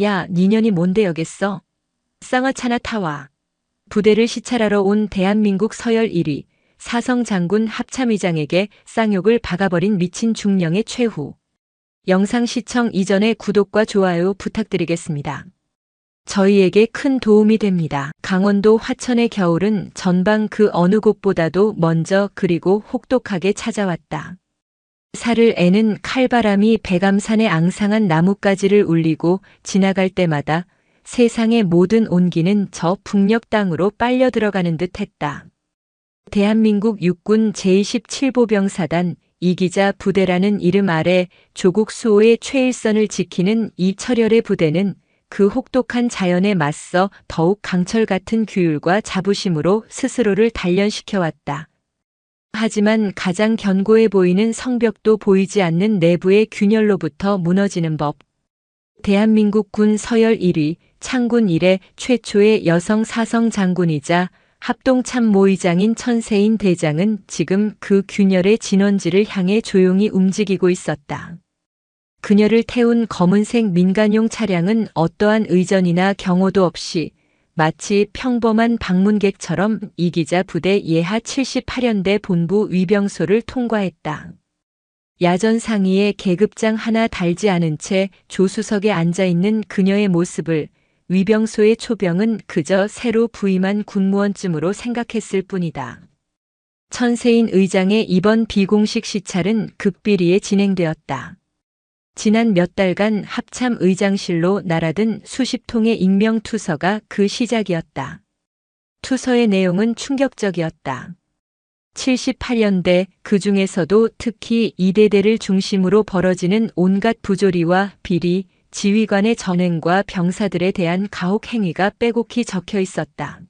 야, 니년이 뭔데 여겠어? 쌍화차나 타와. 부대를 시찰하러 온 대한민국 서열 1위, 사성 장군 합참의장에게 쌍욕을 박아버린 미친 중령의 최후. 영상 시청 이전에 구독과 좋아요 부탁드리겠습니다. 저희에게 큰 도움이 됩니다. 강원도 화천의 겨울은 전방 그 어느 곳보다도 먼저 그리고 혹독하게 찾아왔다. 살을 애는 칼바람이 백암산의 앙상한 나뭇가지를 울리고 지나갈 때마다 세상의 모든 온기는 저 북녘 땅으로 빨려 들어가는 듯 했다. 대한민국 육군 제27보병사단 이기자 부대라는 이름 아래 조국 수호의 최일선을 지키는 이 철혈의 부대는 그 혹독한 자연에 맞서 더욱 강철 같은 규율과 자부심으로 스스로를 단련시켜왔다. 하지만 가장 견고해 보이는 성벽도 보이지 않는 내부의 균열로부터 무너지는 법. 대한민국 군 서열 1위, 창군 이래 최초의 여성 사성 장군이자 합동참모의장인 천세인 대장은 지금 그 균열의 진원지를 향해 조용히 움직이고 있었다. 그녀를 태운 검은색 민간용 차량은 어떠한 의전이나 경호도 없이 마치 평범한 방문객처럼 이기자 부대 예하 78연대 본부 위병소를 통과했다. 야전 상의에 계급장 하나 달지 않은 채 조수석에 앉아있는 그녀의 모습을 위병소의 초병은 그저 새로 부임한 군무원쯤으로 생각했을 뿐이다. 천세인 의장의 이번 비공식 시찰은 극비리에 진행되었다. 지난 몇 달간 합참 의장실로 날아든 수십 통의 익명 투서가 그 시작이었다. 투서의 내용은 충격적이었다. 78년대 그 중에서도 특히 이대대를 중심으로 벌어지는 온갖 부조리와 비리, 지휘관의 전횡과 병사들에 대한 가혹 행위가 빼곡히 적혀 있었다.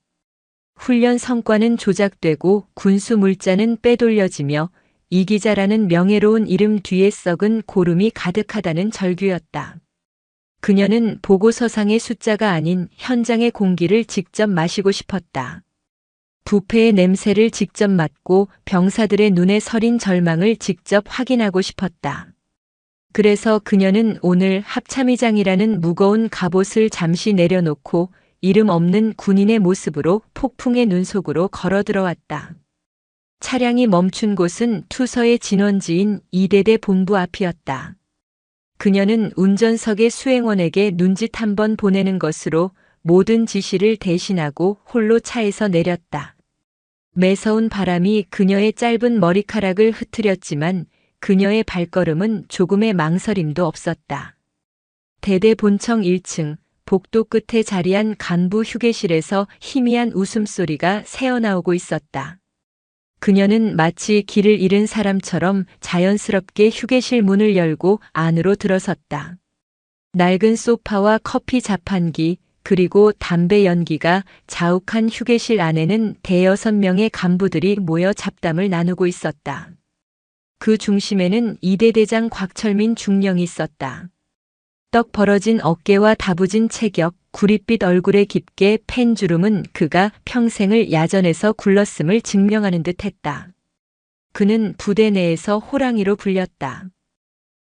훈련 성과는 조작되고 군수 물자는 빼돌려지며 이기자라는 명예로운 이름 뒤에 썩은 고름이 가득하다는 절규였다. 그녀는 보고서상의 숫자가 아닌 현장의 공기를 직접 마시고 싶었다. 부패의 냄새를 직접 맡고 병사들의 눈에 서린 절망을 직접 확인하고 싶었다. 그래서 그녀는 오늘 합참의장이라는 무거운 갑옷을 잠시 내려놓고 이름 없는 군인의 모습으로 폭풍의 눈 속으로 걸어 들어왔다. 차량이 멈춘 곳은 투서의 진원지인 이대대 본부 앞이었다. 그녀는 운전석의 수행원에게 눈짓 한번 보내는 것으로 모든 지시를 대신하고 홀로 차에서 내렸다. 매서운 바람이 그녀의 짧은 머리카락을 흐트렸지만 그녀의 발걸음은 조금의 망설임도 없었다. 대대 본청 1층 복도 끝에 자리한 간부 휴게실에서 희미한 웃음소리가 새어나오고 있었다. 그녀는 마치 길을 잃은 사람처럼 자연스럽게 휴게실 문을 열고 안으로 들어섰다. 낡은 소파와 커피 자판기 그리고 담배 연기가 자욱한 휴게실 안에는 대여섯 명의 간부들이 모여 잡담을 나누고 있었다. 그 중심에는 이대대장 곽철민 중령이 있었다. 떡 벌어진 어깨와 다부진 체격, 구릿빛 얼굴에 깊게 팬 주름은 그가 평생을 야전에서 굴렀음을 증명하는 듯했다. 그는 부대 내에서 호랑이로 불렸다.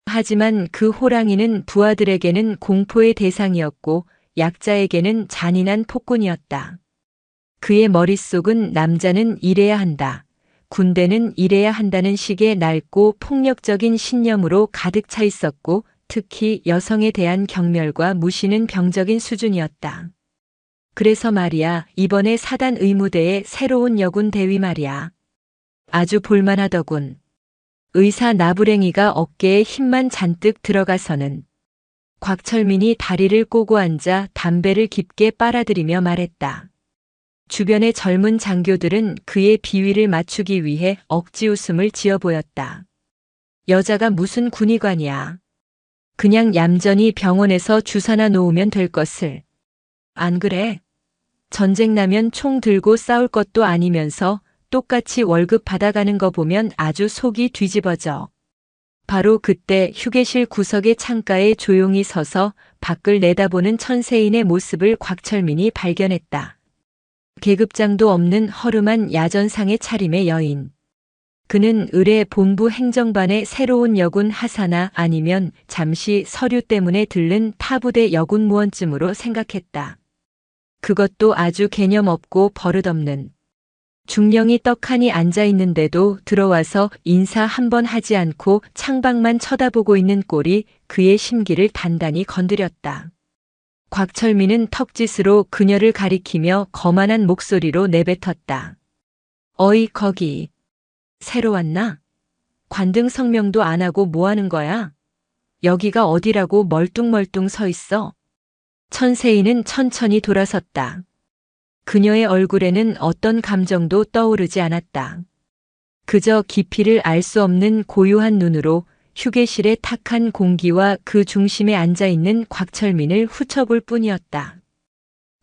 하지만 그 호랑이는 부하들에게는 공포의 대상이었고 약자에게는 잔인한 폭군이었다. 그의 머릿속은 남자는 이래야 한다. 군대는 이래야 한다는 식의 낡고 폭력적인 신념으로 가득 차 있었고 특히 여성에 대한 경멸과 무시는 병적인 수준이었다. 그래서 말이야, 이번에 사단 의무대의 새로운 여군 대위 말이야. 아주 볼만하더군. 의사 나부랭이가 어깨에 힘만 잔뜩 들어가서는 곽철민이 다리를 꼬고 앉아 담배를 깊게 빨아들이며 말했다. 주변의 젊은 장교들은 그의 비위를 맞추기 위해 억지 웃음을 지어 보였다. 여자가 무슨 군의관이야. 그냥 얌전히 병원에서 주사나 놓으면 될 것을. 안 그래? 전쟁 나면 총 들고 싸울 것도 아니면서 똑같이 월급 받아가는 거 보면 아주 속이 뒤집어져. 바로 그때 휴게실 구석의 창가에 조용히 서서 밖을 내다보는 천세인의 모습을 곽철민이 발견했다. 계급장도 없는 허름한 야전상의 차림의 여인. 그는 의뢰 본부 행정반의 새로운 여군 하사나 아니면 잠시 서류 때문에 들른 타부대 여군무원쯤으로 생각했다. 그것도 아주 개념 없고 버릇없는. 중령이 떡하니 앉아있는데도 들어와서 인사 한 번 하지 않고 창밖만 쳐다보고 있는 꼴이 그의 심기를 단단히 건드렸다. 곽철민은 턱짓으로 그녀를 가리키며 거만한 목소리로 내뱉었다. 어이 거기. 새로 왔나? 관등 성명도 안 하고 뭐 하는 거야? 여기가 어디라고 멀뚱멀뚱 서 있어? 천세인은 천천히 돌아섰다. 그녀의 얼굴에는 어떤 감정도 떠오르지 않았다. 그저 깊이를 알 수 없는 고요한 눈으로 휴게실의 탁한 공기와 그 중심에 앉아있는 곽철민을 훑어볼 뿐이었다.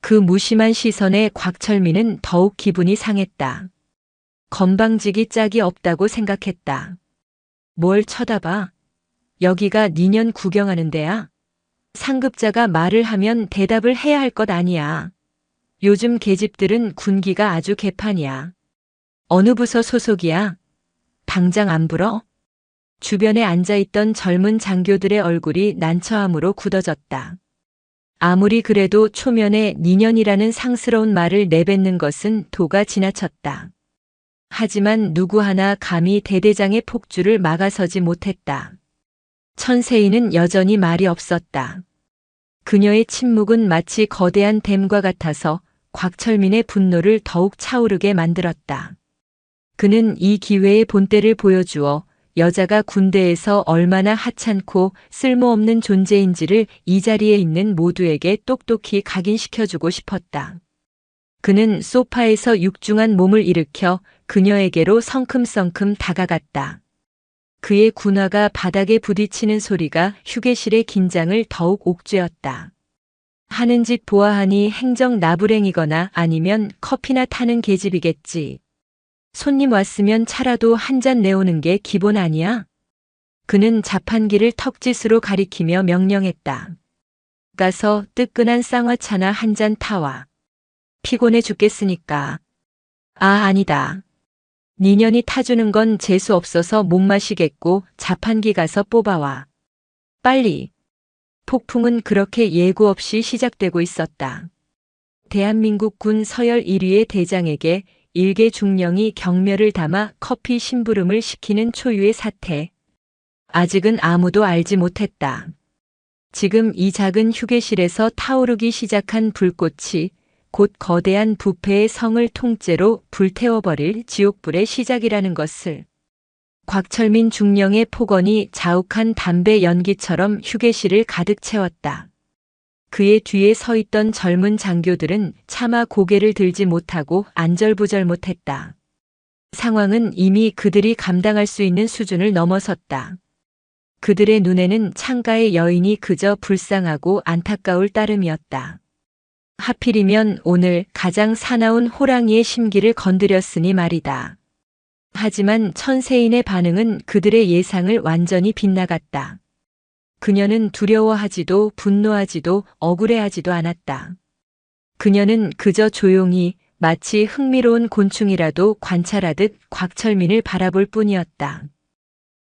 그 무심한 시선에 곽철민은 더욱 기분이 상했다. 건방지기 짝이 없다고 생각했다. 뭘 쳐다봐? 여기가 니년 구경하는 데야? 상급자가 말을 하면 대답을 해야 할 것 아니야. 요즘 계집들은 군기가 아주 개판이야. 어느 부서 소속이야? 당장 안 불어? 주변에 앉아있던 젊은 장교들의 얼굴이 난처함으로 굳어졌다. 아무리 그래도 초면에 니년이라는 상스러운 말을 내뱉는 것은 도가 지나쳤다. 하지만 누구 하나 감히 대대장의 폭주를 막아서지 못했다. 천세인은 여전히 말이 없었다. 그녀의 침묵은 마치 거대한 댐과 같아서 곽철민의 분노를 더욱 차오르게 만들었다. 그는 이 기회에 본때를 보여주어 여자가 군대에서 얼마나 하찮고 쓸모없는 존재인지를 이 자리에 있는 모두에게 똑똑히 각인시켜주고 싶었다. 그는 소파에서 육중한 몸을 일으켜 그녀에게로 성큼성큼 다가갔다. 그의 군화가 바닥에 부딪히는 소리가 휴게실의 긴장을 더욱 옥죄었다. 하는 짓 보아하니 행정 나부랭이거나 아니면 커피나 타는 계집이겠지. 손님 왔으면 차라도 한 잔 내오는 게 기본 아니야? 그는 자판기를 턱짓으로 가리키며 명령했다. 가서 뜨끈한 쌍화차나 한 잔 타와. 피곤해 죽겠으니까. 아, 아니다. 니년이 타주는 건 재수 없어서 못 마시겠고 자판기 가서 뽑아와. 빨리. 폭풍은 그렇게 예고 없이 시작되고 있었다. 대한민국 군 서열 1위의 대장에게 일개 중령이 경멸을 담아 커피 심부름을 시키는 초유의 사태. 아직은 아무도 알지 못했다. 지금 이 작은 휴게실에서 타오르기 시작한 불꽃이 곧 거대한 부패의 성을 통째로 불태워버릴 지옥불의 시작이라는 것을. 곽철민 중령의 폭언이 자욱한 담배 연기처럼 휴게실을 가득 채웠다. 그의 뒤에 서 있던 젊은 장교들은 차마 고개를 들지 못하고 안절부절 못했다. 상황은 이미 그들이 감당할 수 있는 수준을 넘어섰다. 그들의 눈에는 창가의 여인이 그저 불쌍하고 안타까울 따름이었다. 하필이면 오늘 가장 사나운 호랑이의 심기를 건드렸으니 말이다. 하지만 천세인의 반응은 그들의 예상을 완전히 빗나갔다. 그녀는 두려워하지도 분노하지도 억울해하지도 않았다. 그녀는 그저 조용히 마치 흥미로운 곤충이라도 관찰하듯 곽철민을 바라볼 뿐이었다.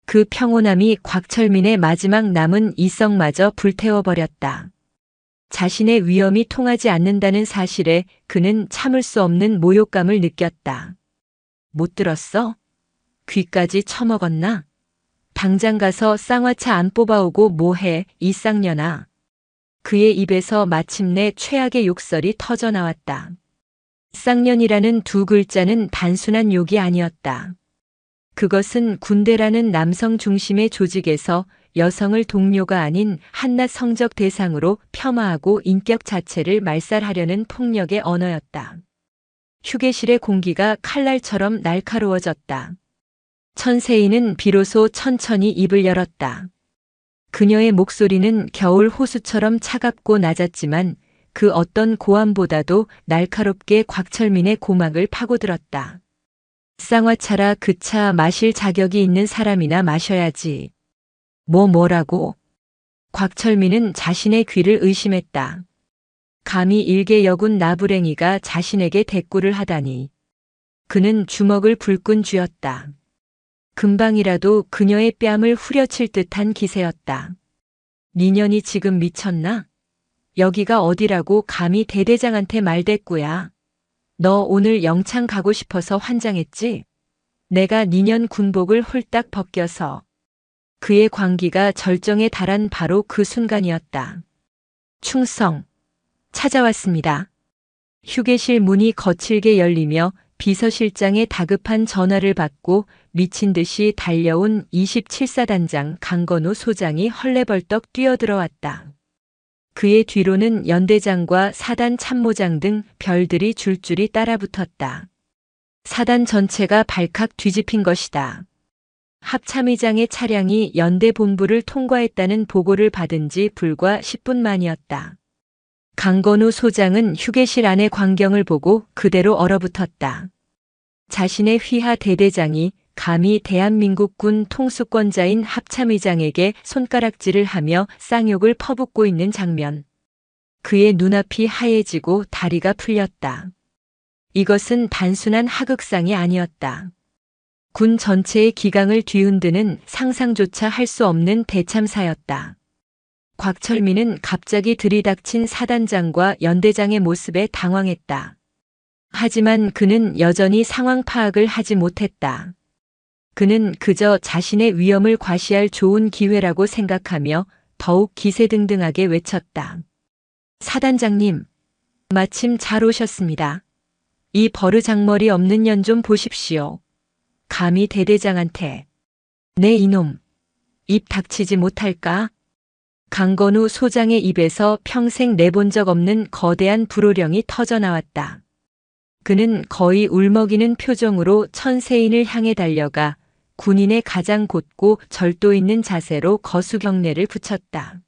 그 평온함이 곽철민의 마지막 남은 이성마저 불태워버렸다. 자신의 위험이 통하지 않는다는 사실에 그는 참을 수 없는 모욕감을 느꼈다. 못 들었어? 귀까지 처먹었나? 당장 가서 쌍화차 안 뽑아오고 뭐해, 이 쌍년아. 그의 입에서 마침내 최악의 욕설이 터져나왔다. 쌍년이라는 두 글자는 단순한 욕이 아니었다. 그것은 군대라는 남성 중심의 조직에서 여성을 동료가 아닌 한낱 성적 대상으로 폄하하고 인격 자체를 말살하려는 폭력의 언어였다. 휴게실의 공기가 칼날처럼 날카로워졌다. 천세인은 비로소 천천히 입을 열었다. 그녀의 목소리는 겨울 호수처럼 차갑고 낮았지만 그 어떤 고함보다도 날카롭게 곽철민의 고막을 파고들었다. 쌍화차라 그 차 마실 자격이 있는 사람이나 마셔야지. 뭐라고? 곽철민은 자신의 귀를 의심했다. 감히 일개 여군 나부랭이가 자신에게 대꾸를 하다니. 그는 주먹을 불끈 쥐었다. 금방이라도 그녀의 뺨을 후려칠 듯한 기세였다. 니년이 지금 미쳤나? 여기가 어디라고 감히 대대장한테 말대꾸야. 너 오늘 영창 가고 싶어서 환장했지? 내가 니년 군복을 홀딱 벗겨서. 그의 광기가 절정에 달한 바로 그 순간이었다. 충성. 찾아왔습니다. 휴게실 문이 거칠게 열리며 비서실장의 다급한 전화를 받고 미친 듯이 달려온 27사단장 강건우 소장이 헐레벌떡 뛰어들어왔다. 그의 뒤로는 연대장과 사단 참모장 등 별들이 줄줄이 따라붙었다. 사단 전체가 발칵 뒤집힌 것이다. 합참의장의 차량이 연대 본부를 통과했다는 보고를 받은 지 불과 10분 만이었다. 강건우 소장은 휴게실 안의 광경을 보고 그대로 얼어붙었다. 자신의 휘하 대대장이 감히 대한민국 군 통수권자인 합참의장에게 손가락질을 하며 쌍욕을 퍼붓고 있는 장면. 그의 눈앞이 하얘지고 다리가 풀렸다. 이것은 단순한 하극상이 아니었다. 군 전체의 기강을 뒤흔드는 상상조차 할 수 없는 대참사였다. 곽철민은 갑자기 들이닥친 사단장과 연대장의 모습에 당황했다. 하지만 그는 여전히 상황 파악을 하지 못했다. 그는 그저 자신의 위험을 과시할 좋은 기회라고 생각하며 더욱 기세등등하게 외쳤다. 사단장님, 마침 잘 오셨습니다. 이 버르장머리 없는 년 좀 보십시오. 감히 대대장한테. 내 이놈, 입 닥치지 못할까? 강건우 소장의 입에서 평생 내본 적 없는 거대한 불호령이 터져나왔다. 그는 거의 울먹이는 표정으로 천세인을 향해 달려가 군인의 가장 곧고 절도 있는 자세로 거수경례를 붙였다.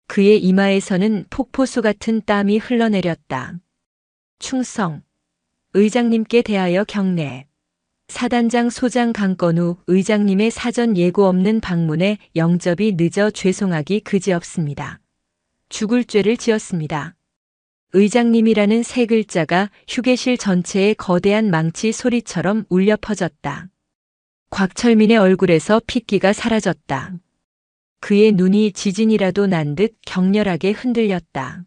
그의 이마에서는 폭포수 같은 땀이 흘러내렸다. 충성. 의장님께 대하여 경례. 사단장 소장 강건우 의장님의 사전 예고 없는 방문에 영접이 늦어 죄송하기 그지없습니다. 죽을 죄를 지었습니다. 의장님이라는 세 글자가 휴게실 전체에 거대한 망치 소리처럼 울려 퍼졌다. 곽철민의 얼굴에서 핏기가 사라졌다. 그의 눈이 지진이라도 난 듯 격렬하게 흔들렸다.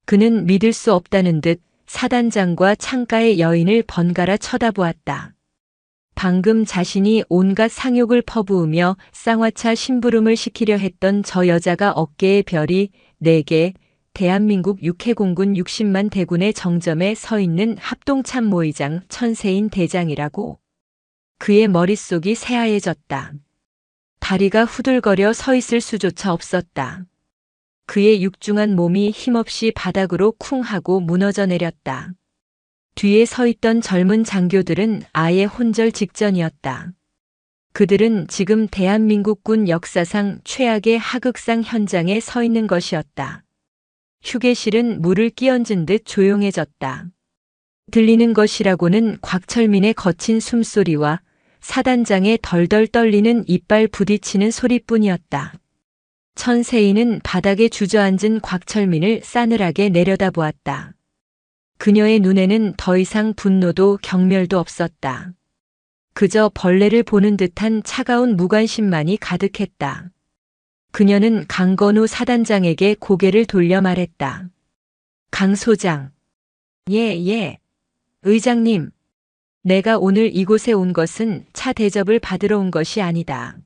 그는 믿을 수 없다는 듯 사단장과 창가의 여인을 번갈아 쳐다보았다. 방금 자신이 온갖 상욕을 퍼부으며 쌍화차 심부름을 시키려 했던 저 여자가 어깨에 별이 4개, 대한민국 육해공군 60만 대군의 정점에 서 있는 합동참모의장 천세인 대장이라고. 그의 머릿속이 새하얘졌다. 다리가 후들거려 서 있을 수조차 없었다. 그의 육중한 몸이 힘없이 바닥으로 쿵 하고 무너져 내렸다. 뒤에 서 있던 젊은 장교들은 아예 혼절 직전이었다. 그들은 지금 대한민국군 역사상 최악의 하극상 현장에 서 있는 것이었다. 휴게실은 물을 끼얹은 듯 조용해졌다. 들리는 것이라고는 곽철민의 거친 숨소리와 사단장의 덜덜 떨리는 이빨 부딪히는 소리뿐이었다. 천세인은 바닥에 주저앉은 곽철민을 싸늘하게 내려다보았다. 그녀의 눈에는 더 이상 분노도 경멸도 없었다. 그저 벌레를 보는 듯한 차가운 무관심만이 가득했다. 그녀는 강건우 사단장에게 고개를 돌려 말했다. 강 소장. 예. 의장님. 내가 오늘 이곳에 온 것은 차 대접을 받으러 온 것이 아니다.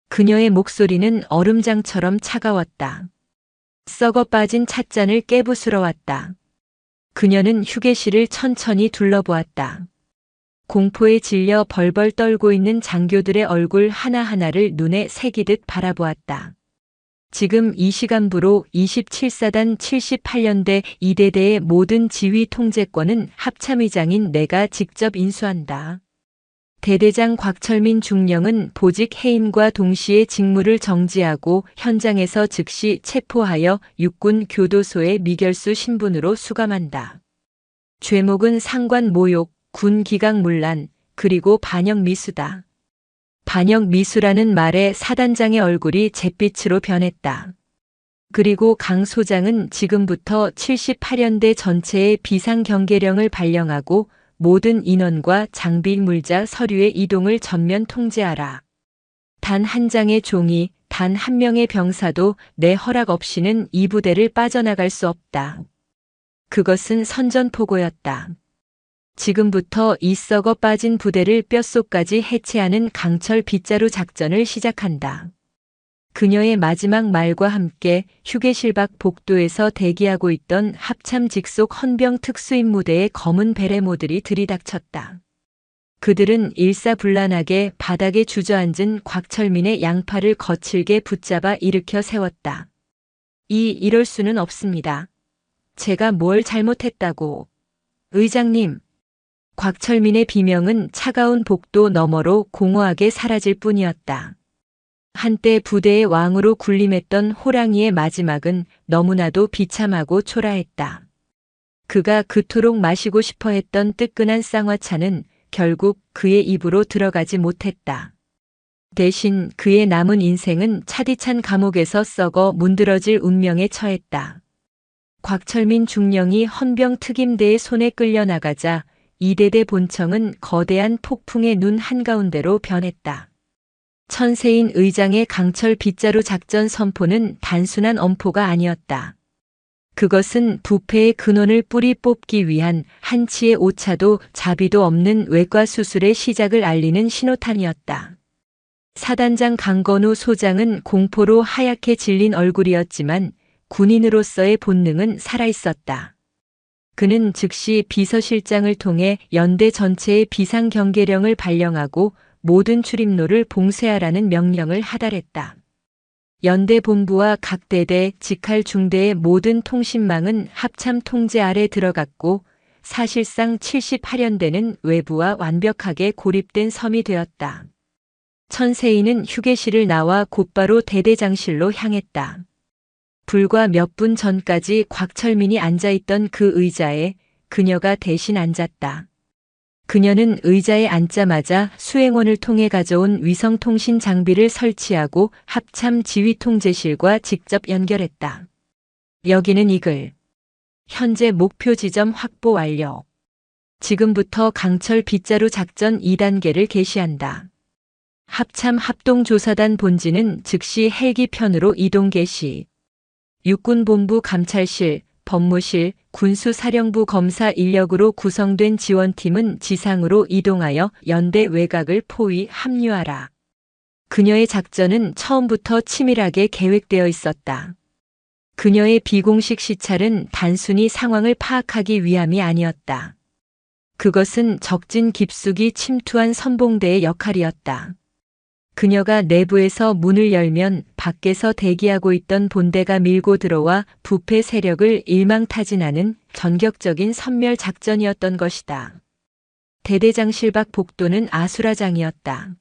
그녀의 목소리는 얼음장처럼 차가웠다. 썩어 빠진 찻잔을 깨부수러 왔다. 그녀는 휴게실을 천천히 둘러보았다. 공포에 질려 벌벌 떨고 있는 장교들의 얼굴 하나하나를 눈에 새기듯 바라보았다. 지금 이 시간부로 27사단 78년대 2대대의 모든 지휘 통제권은 합참의장인 내가 직접 인수한다. 대대장 곽철민 중령은 보직 해임과 동시에 직무를 정지하고 현장에서 즉시 체포하여 육군 교도소의 미결수 신분으로 수감한다. 죄목은 상관 모욕, 군 기강 문란, 그리고 반역 미수다. 반역 미수라는 말에 사단장의 얼굴이 잿빛으로 변했다. 그리고 강 소장은 지금부터 78년대 전체의 비상경계령을 발령하고 모든 인원과 장비, 물자, 서류의 이동을 전면 통제하라. 단 한 장의 종이, 단 한 명의 병사도 내 허락 없이는 이 부대를 빠져나갈 수 없다. 그것은 선전포고였다. 지금부터 이 썩어 빠진 부대를 뼛속까지 해체하는 강철 빗자루 작전을 시작한다. 그녀의 마지막 말과 함께 휴게실 밖 복도에서 대기하고 있던 합참 직속 헌병 특수임무대의 검은 베레모들이 들이닥쳤다. 그들은 일사불란하게 바닥에 주저앉은 곽철민의 양팔을 거칠게 붙잡아 일으켜 세웠다. 이럴 수는 없습니다. 제가 뭘 잘못했다고. 의장님. 곽철민의 비명은 차가운 복도 너머로 공허하게 사라질 뿐이었다. 한때 부대의 왕으로 군림했던 호랑이의 마지막은 너무나도 비참하고 초라했다. 그가 그토록 마시고 싶어 했던 뜨끈한 쌍화차는 결국 그의 입으로 들어가지 못했다. 대신 그의 남은 인생은 차디찬 감옥에서 썩어 문드러질 운명에 처했다. 곽철민 중령이 헌병 특임대의 손에 끌려나가자 이대대 본청은 거대한 폭풍의 눈 한가운데로 변했다. 천세인 의장의 강철 빗자루 작전 선포는 단순한 엄포가 아니었다. 그것은 부패의 근원을 뿌리 뽑기 위한 한치의 오차도 자비도 없는 외과 수술의 시작을 알리는 신호탄이었다. 사단장 강건우 소장은 공포로 하얗게 질린 얼굴이었지만 군인으로서의 본능은 살아있었다. 그는 즉시 비서실장을 통해 연대 전체의 비상경계령을 발령하고 모든 출입로를 봉쇄하라는 명령을 하달했다. 연대 본부와 각 대대, 직할 중대의 모든 통신망은 합참 통제 아래 들어갔고 사실상 78연대는 외부와 완벽하게 고립된 섬이 되었다. 천세인은 휴게실을 나와 곧바로 대대장실로 향했다. 불과 몇 분 전까지 곽철민이 앉아있던 그 의자에 그녀가 대신 앉았다. 그녀는 의자에 앉자마자 수행원을 통해 가져온 위성통신 장비를 설치하고 합참 지휘통제실과 직접 연결했다. 여기는 이글. 현재 목표 지점 확보 완료. 지금부터 강철 빗자루 작전 2단계를 개시한다. 합참 합동조사단 본지는 즉시 헬기 편으로 이동 개시. 육군본부 감찰실, 법무실, 군수사령부 검사 인력으로 구성된 지원팀은 지상으로 이동하여 연대 외곽을 포위 합류하라. 그녀의 작전은 처음부터 치밀하게 계획되어 있었다. 그녀의 비공식 시찰은 단순히 상황을 파악하기 위함이 아니었다. 그것은 적진 깊숙이 침투한 선봉대의 역할이었다. 그녀가 내부에서 문을 열면 밖에서 대기하고 있던 본대가 밀고 들어와 부패 세력을 일망타진하는 전격적인 섬멸 작전이었던 것이다. 대대장실 밖 복도는 아수라장이었다.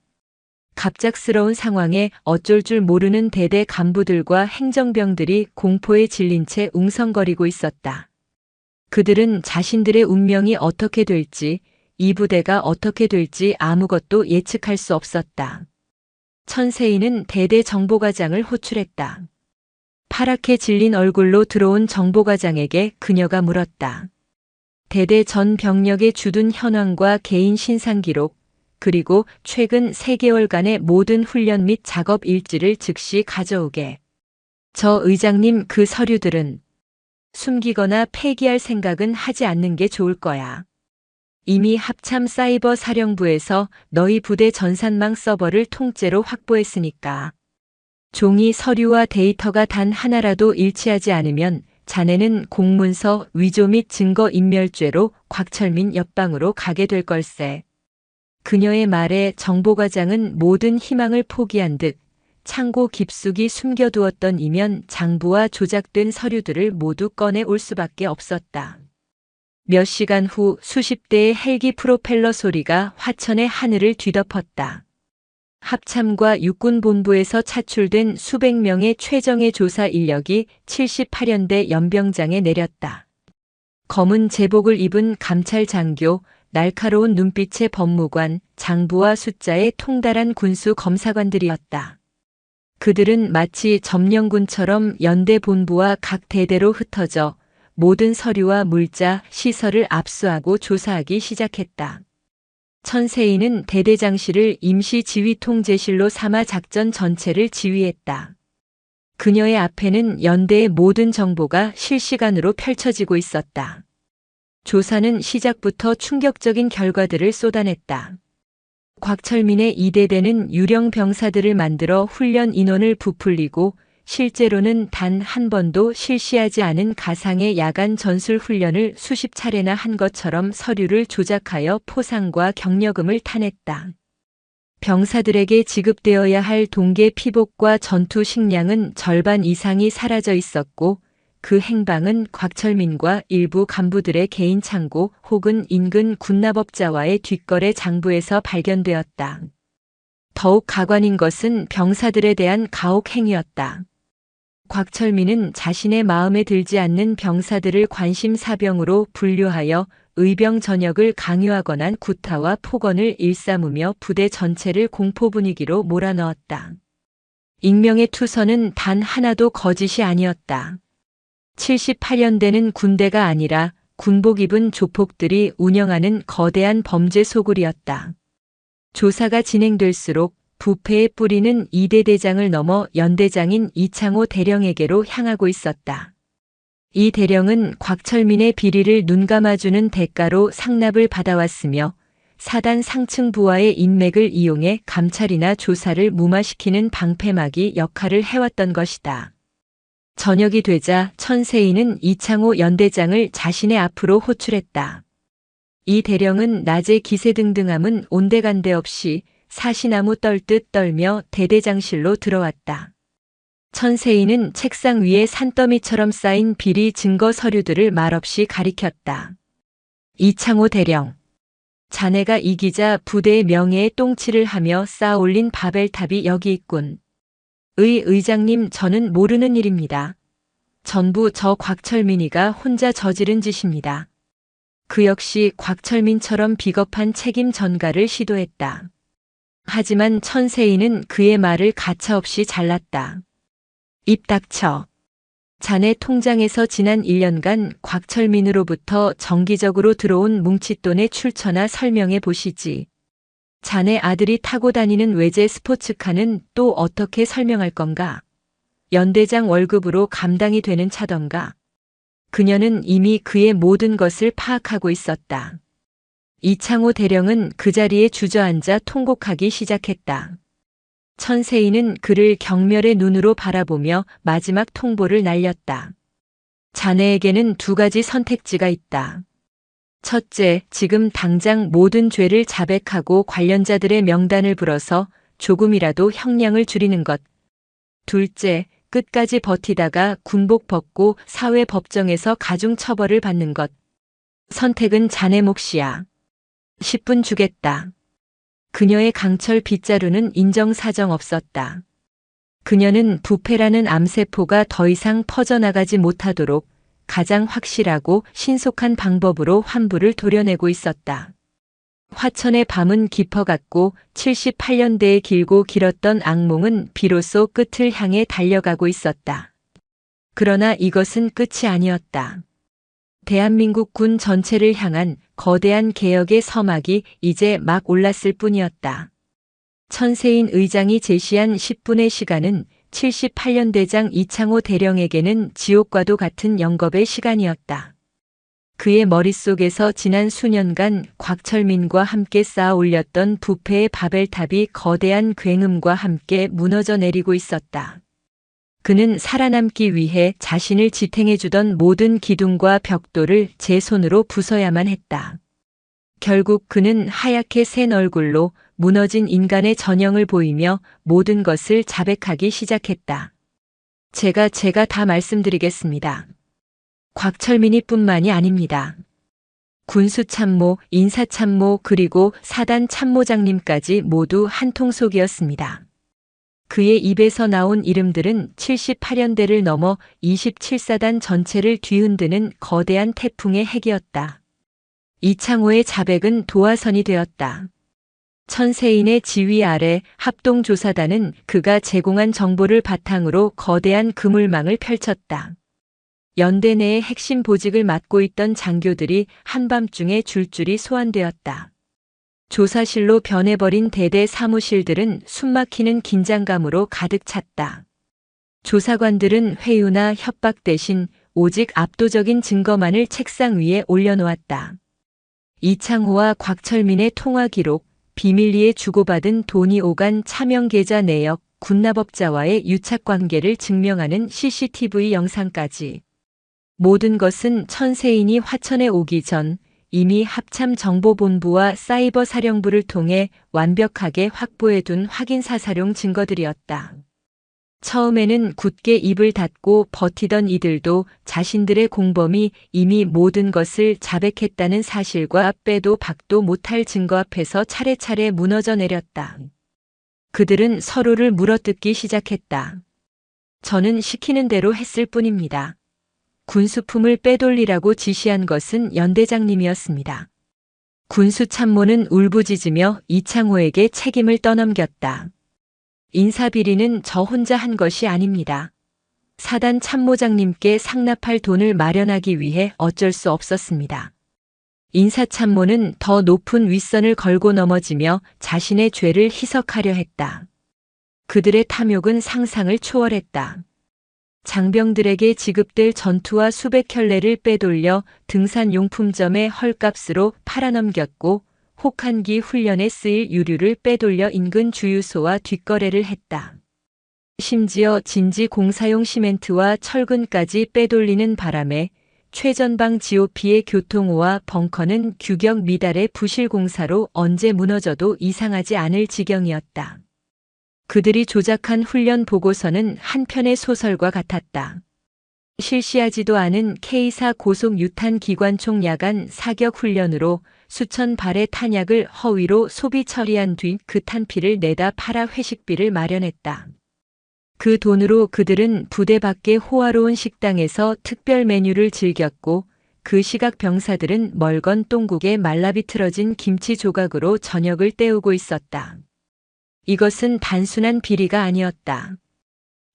갑작스러운 상황에 어쩔 줄 모르는 대대 간부들과 행정병들이 공포에 질린 채 웅성거리고 있었다. 그들은 자신들의 운명이 어떻게 될지, 이 부대가 어떻게 될지 아무것도 예측할 수 없었다. 천세인은 대대 정보과장을 호출했다. 파랗게 질린 얼굴로 들어온 정보과장에게 그녀가 물었다. 대대 전 병력의 주둔 현황과 개인 신상 기록, 그리고 최근 3개월간의 모든 훈련 및 작업 일지를 즉시 가져오게. 저 의장님, 그 서류들은 숨기거나 폐기할 생각은 하지 않는 게 좋을 거야. 이미 합참 사이버 사령부에서 너희 부대 전산망 서버를 통째로 확보했으니까. 종이 서류와 데이터가 단 하나라도 일치하지 않으면 자네는 공문서 위조 및 증거 인멸죄로 곽철민 옆방으로 가게 될 걸세. 그녀의 말에 정보과장은 모든 희망을 포기한 듯 창고 깊숙이 숨겨두었던 이면 장부와 조작된 서류들을 모두 꺼내 올 수밖에 없었다. 몇 시간 후 수십 대의 헬기 프로펠러 소리가 화천의 하늘을 뒤덮었다. 합참과 육군본부에서 차출된 수백 명의 최정예 조사 인력이 78연대 연병장에 내렸다. 검은 제복을 입은 감찰 장교, 날카로운 눈빛의 법무관, 장부와 숫자에 통달한 군수 검사관들이었다. 그들은 마치 점령군처럼 연대 본부와 각 대대로 흩어져 모든 서류와 물자, 시설을 압수하고 조사하기 시작했다. 천세인은 대대장실을 임시 지휘통제실로 삼아 작전 전체를 지휘했다. 그녀의 앞에는 연대의 모든 정보가 실시간으로 펼쳐지고 있었다. 조사는 시작부터 충격적인 결과들을 쏟아냈다. 곽철민의 이대대는 유령 병사들을 만들어 훈련 인원을 부풀리고 실제로는 단 한 번도 실시하지 않은 가상의 야간 전술 훈련을 수십 차례나 한 것처럼 서류를 조작하여 포상과 격려금을 타냈다. 병사들에게 지급되어야 할 동계 피복과 전투 식량은 절반 이상이 사라져 있었고 그 행방은 곽철민과 일부 간부들의 개인 창고 혹은 인근 군납업자와의 뒷거래 장부에서 발견되었다. 더욱 가관인 것은 병사들에 대한 가혹 행위였다. 곽철민은 자신의 마음에 들지 않는 병사들을 관심사병으로 분류하여 의병 전역을 강요하거나 구타와 폭언을 일삼으며 부대 전체를 공포 분위기로 몰아넣었다. 익명의 투서는 단 하나도 거짓이 아니었다. 78년대는 군대가 아니라 군복 입은 조폭들이 운영하는 거대한 범죄 소굴이었다. 조사가 진행될수록 부패의 뿌리는 이대 대장을 넘어 연대장인 이창호 대령에게로 향하고 있었다. 이 대령은 곽철민의 비리를 눈감아주는 대가로 상납을 받아왔으며 사단 상층 부하의 인맥을 이용해 감찰이나 조사를 무마시키는 방패막이 역할을 해왔던 것이다. 저녁이 되자 천세인은 이창호 연대장을 자신의 앞으로 호출했다. 이 대령은 낮에 기세등등함은 온데간데 없이 사시나무 떨듯 떨며 대대장실로 들어왔다. 천세인은 책상 위에 산더미처럼 쌓인 비리 증거 서류들을 말없이 가리켰다. 이창호 대령. 자네가 이기자 부대의 명예에 똥칠을 하며 쌓아 올린 바벨탑이 여기 있군. 의장님, 저는 모르는 일입니다. 전부 저 곽철민이가 혼자 저지른 짓입니다. 그 역시 곽철민처럼 비겁한 책임 전가를 시도했다. 하지만 천세인은 그의 말을 가차없이 잘랐다. 입 닥쳐. 자네 통장에서 지난 1년간 곽철민으로부터 정기적으로 들어온 뭉칫돈의 출처나 설명해 보시지. 자네 아들이 타고 다니는 외제 스포츠카는 또 어떻게 설명할 건가? 연대장 월급으로 감당이 되는 차던가. 그녀는 이미 그의 모든 것을 파악하고 있었다. 이창호 대령은 그 자리에 주저앉아 통곡하기 시작했다. 천세인은 그를 경멸의 눈으로 바라보며 마지막 통보를 날렸다. 자네에게는 두 가지 선택지가 있다. 첫째, 지금 당장 모든 죄를 자백하고 관련자들의 명단을 불어서 조금이라도 형량을 줄이는 것. 둘째, 끝까지 버티다가 군복 벗고 사회법정에서 가중처벌을 받는 것. 선택은 자네 몫이야. 10분 주겠다. 그녀의 강철 빗자루는 인정사정 없었다. 그녀는 부패라는 암세포가 더 이상 퍼져나가지 못하도록 가장 확실하고 신속한 방법으로 환부를 도려내고 있었다. 화천의 밤은 깊어갔고 78년대의 길고 길었던 악몽은 비로소 끝을 향해 달려가고 있었다. 그러나 이것은 끝이 아니었다. 대한민국 군 전체를 향한 거대한 개혁의 서막이 이제 막 올랐을 뿐이었다. 천세인 의장이 제시한 10분의 시간은 78년대장 이창호 대령에게는 지옥과도 같은 영겁의 시간이었다. 그의 머릿속에서 지난 수년간 곽철민과 함께 쌓아 올렸던 부패의 바벨탑이 거대한 굉음과 함께 무너져 내리고 있었다. 그는 살아남기 위해 자신을 지탱해주던 모든 기둥과 벽돌을 제 손으로 부숴야만 했다. 결국 그는 하얗게 센 얼굴로 무너진 인간의 전형을 보이며 모든 것을 자백하기 시작했다. 제가 다 말씀드리겠습니다. 곽철민이 뿐만이 아닙니다. 군수참모, 인사참모 그리고 사단 참모장님까지 모두 한통속이었습니다. 그의 입에서 나온 이름들은 78년대를 넘어 27사단 전체를 뒤흔드는 거대한 태풍의 핵이었다. 이창호의 자백은 도화선이 되었다. 천세인의 지휘 아래 합동조사단은 그가 제공한 정보를 바탕으로 거대한 그물망을 펼쳤다. 연대 내의 핵심 보직을 맡고 있던 장교들이 한밤중에 줄줄이 소환되었다. 조사실로 변해버린 대대 사무실들은 숨막히는 긴장감으로 가득 찼다. 조사관들은 회유나 협박 대신 오직 압도적인 증거만을 책상 위에 올려놓았다. 이창호와 곽철민의 통화 기록, 비밀리에 주고받은 돈이 오간 차명 계좌 내역, 군납업자와의 유착관계를 증명하는 CCTV 영상까지. 모든 것은 천세인이 화천에 오기 전 이미 합참정보본부와 사이버사령부를 통해 완벽하게 확보해둔 확인사살용 증거들이었다. 처음에는 굳게 입을 닫고 버티던 이들도 자신들의 공범이 이미 모든 것을 자백했다는 사실과 빼도 박도 못할 증거 앞에서 차례차례 무너져 내렸다. 그들은 서로를 물어뜯기 시작했다. 저는 시키는 대로 했을 뿐입니다. 군수품을 빼돌리라고 지시한 것은 연대장님이었습니다. 군수참모는 울부짖으며 이창호에게 책임을 떠넘겼다. 인사비리는 저 혼자 한 것이 아닙니다. 사단 참모장님께 상납할 돈을 마련하기 위해 어쩔 수 없었습니다. 인사참모는 더 높은 윗선을 걸고 넘어지며 자신의 죄를 희석하려 했다. 그들의 탐욕은 상상을 초월했다. 장병들에게 지급될 전투와 수백 켤레를 빼돌려 등산용품점에 헐값으로 팔아넘겼고 혹한기 훈련에 쓰일 유류를 빼돌려 인근 주유소와 뒷거래를 했다. 심지어 진지 공사용 시멘트와 철근까지 빼돌리는 바람에 최전방 GOP의 교통호와 벙커는 규격 미달의 부실 공사로 언제 무너져도 이상하지 않을 지경이었다. 그들이 조작한 훈련 보고서는 한 편의 소설과 같았다. 실시하지도 않은 K4 고속 유탄 기관총 야간 사격 훈련으로 수천 발의 탄약을 허위로 소비 처리한 뒤 그 탄피를 내다 팔아 회식비를 마련했다. 그 돈으로 그들은 부대 밖의 호화로운 식당에서 특별 메뉴를 즐겼고 그 시각 병사들은 멀건 똥국에 말라비틀어진 김치 조각으로 저녁을 때우고 있었다. 이것은 단순한 비리가 아니었다.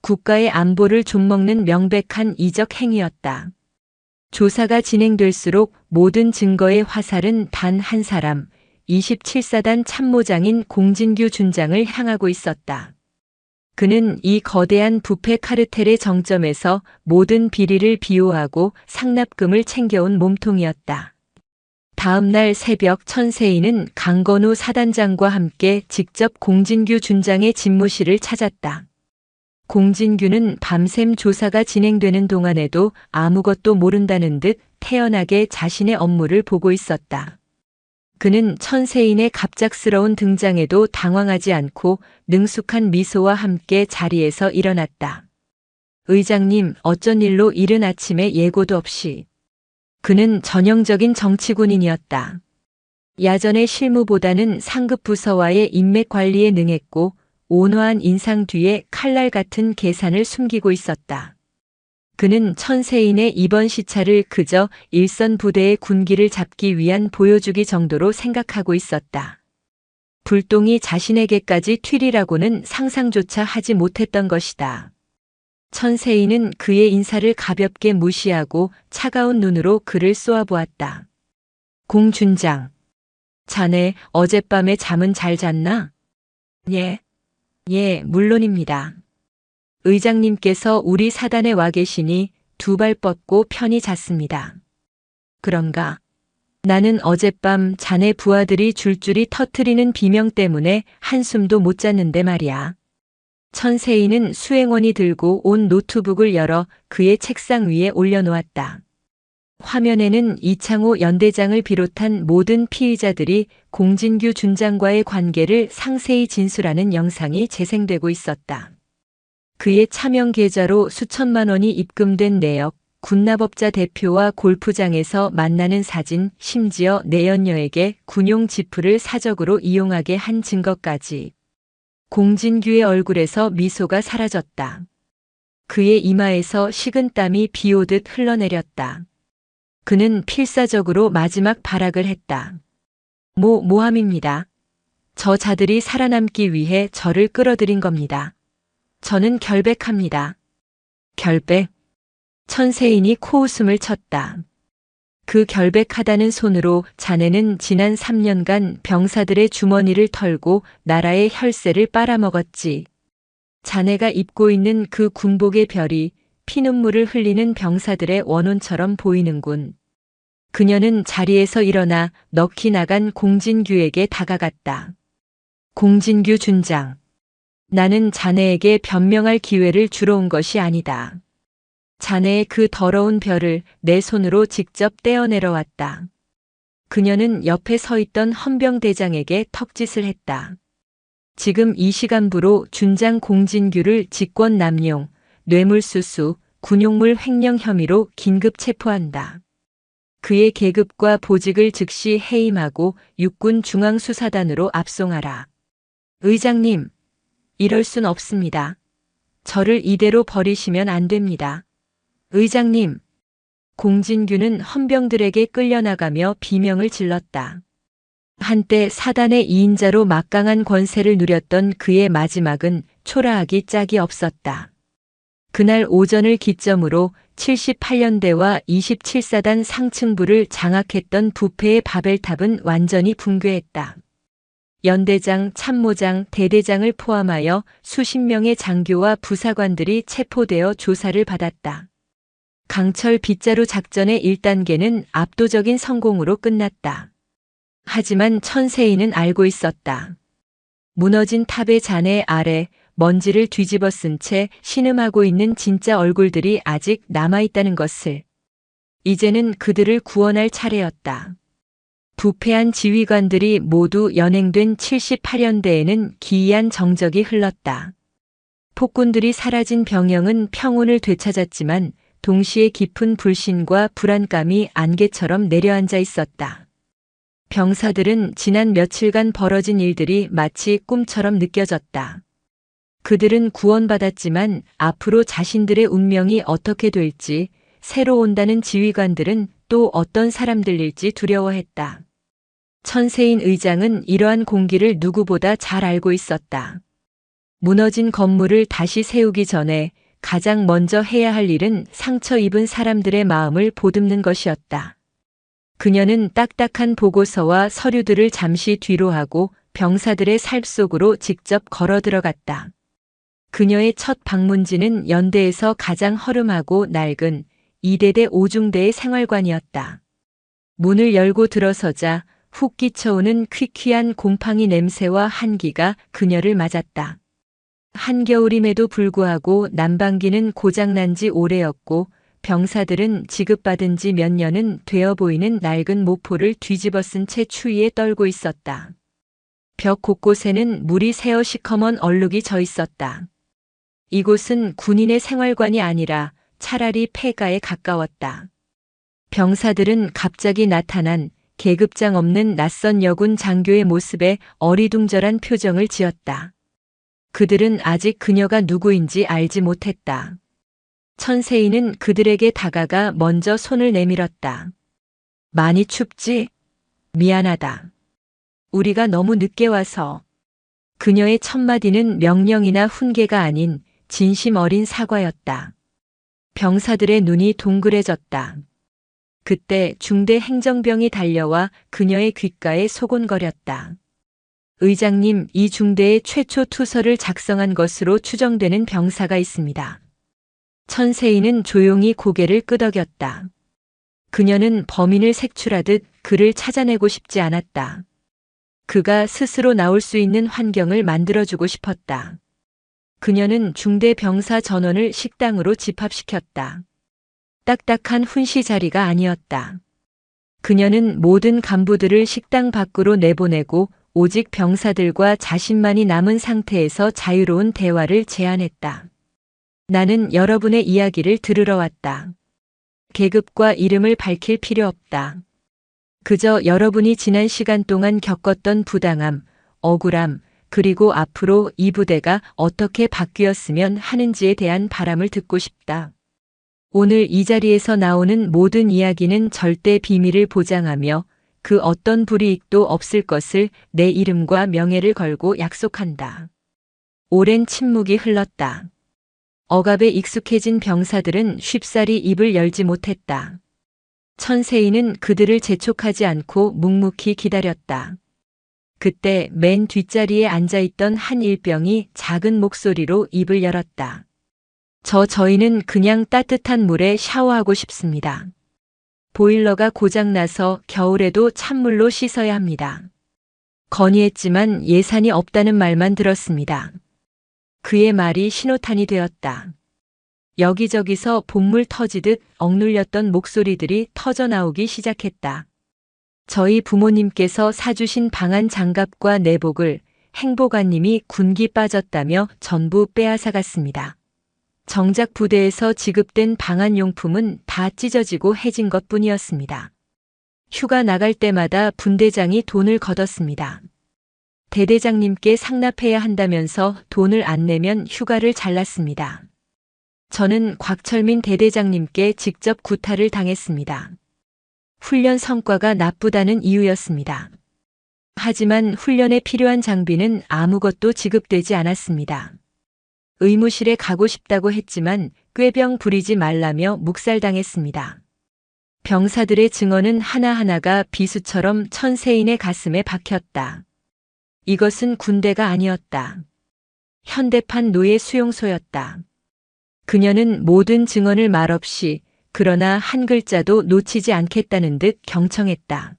국가의 안보를 좀먹는 명백한 이적 행위였다. 조사가 진행될수록 모든 증거의 화살은 단 한 사람, 27사단 참모장인 공진규 준장을 향하고 있었다. 그는 이 거대한 부패 카르텔의 정점에서 모든 비리를 비호하고 상납금을 챙겨온 몸통이었다. 다음 날 새벽 천세인은 강건우 사단장과 함께 직접 공진규 준장의 집무실을 찾았다. 공진규는 밤샘 조사가 진행되는 동안에도 아무것도 모른다는 듯 태연하게 자신의 업무를 보고 있었다. 그는 천세인의 갑작스러운 등장에도 당황하지 않고 능숙한 미소와 함께 자리에서 일어났다. 의장님, 어쩐 일로 이른 아침에 예고도 없이. 그는 전형적인 정치군인이었다. 야전의 실무보다는 상급 부서와의 인맥 관리에 능했고 온화한 인상 뒤에 칼날 같은 계산을 숨기고 있었다. 그는 천세인의 이번 시차를 그저 일선 부대의 군기를 잡기 위한 보여주기 정도로 생각하고 있었다. 불똥이 자신에게까지 튀리라고는 상상조차 하지 못했던 것이다. 천세인은 그의 인사를 가볍게 무시하고 차가운 눈으로 그를 쏘아보았다. 공 준장, 자네 어젯밤에 잠은 잘 잤나? 예, 물론입니다. 의장님께서 우리 사단에 와 계시니 두 발 뻗고 편히 잤습니다. 그런가? 나는 어젯밤 자네 부하들이 줄줄이 터트리는 비명 때문에 한숨도 못 잤는데 말이야. 천세인은 수행원이 들고 온 노트북을 열어 그의 책상 위에 올려놓았다. 화면에는 이창호 연대장을 비롯한 모든 피의자들이 공진규 준장과의 관계를 상세히 진술하는 영상이 재생되고 있었다. 그의 차명 계좌로 수천만 원이 입금된 내역, 군납업자 대표와 골프장에서 만나는 사진, 심지어 내연녀에게 군용 지프를 사적으로 이용하게 한 증거까지. 공진규의 얼굴에서 미소가 사라졌다. 그의 이마에서 식은땀이 비오듯 흘러내렸다. 그는 필사적으로 마지막 발악을 했다. 모함입니다. 저 자들이 살아남기 위해 저를 끌어들인 겁니다. 저는 결백합니다. 결백? 천세인이 코웃음을 쳤다. 그 결백하다는 손으로 자네는 지난 3년간 병사들의 주머니를 털고 나라의 혈세를 빨아먹었지. 자네가 입고 있는 그 군복의 별이 피눈물을 흘리는 병사들의 원혼처럼 보이는군. 그녀는 자리에서 일어나 넋이 나간 공진규에게 다가갔다. 공진규 준장. 나는 자네에게 변명할 기회를 주러 온 것이 아니다. 자네의 그 더러운 별을 내 손으로 직접 떼어내러 왔다. 그녀는 옆에 서 있던 헌병대장에게 턱짓을 했다. 지금 이 시간부로 준장 공진규를 직권 남용, 뇌물수수, 군용물 횡령 혐의로 긴급 체포한다. 그의 계급과 보직을 즉시 해임하고 육군 중앙수사단으로 압송하라. 의장님, 이럴 순 없습니다. 저를 이대로 버리시면 안 됩니다. 의장님. 공진규는 헌병들에게 끌려나가며 비명을 질렀다. 한때 사단의 2인자로 막강한 권세를 누렸던 그의 마지막은 초라하기 짝이 없었다. 그날 오전을 기점으로 78년대와 27사단 상층부를 장악했던 부패의 바벨탑은 완전히 붕괴했다. 연대장, 참모장, 대대장을 포함하여 수십 명의 장교와 부사관들이 체포되어 조사를 받았다. 강철 빗자루 작전의 1단계는 압도적인 성공으로 끝났다. 하지만 천세인은 알고 있었다. 무너진 탑의 잔해 아래 먼지를 뒤집어 쓴 채 신음하고 있는 진짜 얼굴들이 아직 남아있다는 것을. 이제는 그들을 구원할 차례였다. 부패한 지휘관들이 모두 연행된 78년대에는 기이한 정적이 흘렀다. 폭군들이 사라진 병영은 평온을 되찾았지만 동시에 깊은 불신과 불안감이 안개처럼 내려앉아 있었다. 병사들은 지난 며칠간 벌어진 일들이 마치 꿈처럼 느껴졌다. 그들은 구원받았지만 앞으로 자신들의 운명이 어떻게 될지, 새로 온다는 지휘관들은 또 어떤 사람들일지 두려워했다. 천세인 의장은 이러한 공기를 누구보다 잘 알고 있었다. 무너진 건물을 다시 세우기 전에 가장 먼저 해야 할 일은 상처 입은 사람들의 마음을 보듬는 것이었다. 그녀는 딱딱한 보고서와 서류들을 잠시 뒤로 하고 병사들의 살 속으로 직접 걸어 들어갔다. 그녀의 첫 방문지는 연대에서 가장 허름하고 낡은 2대대 5중대의 생활관이었다. 문을 열고 들어서자 훅 끼쳐오는 퀴퀴한 곰팡이 냄새와 한기가 그녀를 맞았다. 한겨울임에도 불구하고 난방기는 고장난 지 오래였고 병사들은 지급받은 지 몇 년은 되어 보이는 낡은 모포를 뒤집어 쓴 채 추위에 떨고 있었다. 벽 곳곳에는 물이 새어 시커먼 얼룩이 져 있었다. 이곳은 군인의 생활관이 아니라 차라리 폐가에 가까웠다. 병사들은 갑자기 나타난 계급장 없는 낯선 여군 장교의 모습에 어리둥절한 표정을 지었다. 그들은 아직 그녀가 누구인지 알지 못했다. 천세인은 그들에게 다가가 먼저 손을 내밀었다. 많이 춥지? 미안하다. 우리가 너무 늦게 와서. 그녀의 첫마디는 명령이나 훈계가 아닌 진심 어린 사과였다. 병사들의 눈이 동그래졌다. 그때 중대 행정병이 달려와 그녀의 귓가에 소곤거렸다. 의장님, 이 중대의 최초 투서를 작성한 것으로 추정되는 병사가 있습니다. 천세인은 조용히 고개를 끄덕였다. 그녀는 범인을 색출하듯 그를 찾아내고 싶지 않았다. 그가 스스로 나올 수 있는 환경을 만들어주고 싶었다. 그녀는 중대 병사 전원을 식당으로 집합시켰다. 딱딱한 훈시 자리가 아니었다. 그녀는 모든 간부들을 식당 밖으로 내보내고 오직 병사들과 자신만이 남은 상태에서 자유로운 대화를 제안했다. 나는 여러분의 이야기를 들으러 왔다. 계급과 이름을 밝힐 필요 없다. 그저 여러분이 지난 시간 동안 겪었던 부당함, 억울함, 그리고 앞으로 이 부대가 어떻게 바뀌었으면 하는지에 대한 바람을 듣고 싶다. 오늘 이 자리에서 나오는 모든 이야기는 절대 비밀을 보장하며 그 어떤 불이익도 없을 것을 내 이름과 명예를 걸고 약속한다. 오랜 침묵이 흘렀다. 억압에 익숙해진 병사들은 쉽사리 입을 열지 못했다. 천세인은 그들을 재촉하지 않고 묵묵히 기다렸다. 그때 맨 뒷자리에 앉아있던 한 일병이 작은 목소리로 입을 열었다. 저희는 그냥 따뜻한 물에 샤워하고 싶습니다. 보일러가 고장나서 겨울에도 찬물로 씻어야 합니다. 건의했지만 예산이 없다는 말만 들었습니다. 그의 말이 신호탄이 되었다. 여기저기서 봇물 터지듯 억눌렸던 목소리들이 터져나오기 시작했다. 저희 부모님께서 사주신 방한 장갑과 내복을 행보관님이 군기 빠졌다며 전부 빼앗아갔습니다. 정작 부대에서 지급된 방한용품은 다 찢어지고 해진 것뿐이었습니다. 휴가 나갈 때마다 분대장이 돈을 걷었습니다. 대대장님께 상납해야 한다면서 돈을 안 내면 휴가를 잘랐습니다. 저는 곽철민 대대장님께 직접 구타를 당했습니다. 훈련 성과가 나쁘다는 이유였습니다. 하지만 훈련에 필요한 장비는 아무것도 지급되지 않았습니다. 의무실에 가고 싶다고 했지만 꾀병 부리지 말라며 묵살당했습니다. 병사들의 증언은 하나하나가 비수처럼 천세인의 가슴에 박혔다. 이것은 군대가 아니었다. 현대판 노예 수용소였다. 그녀는 모든 증언을 말없이 그러나 한 글자도 놓치지 않겠다는 듯 경청했다.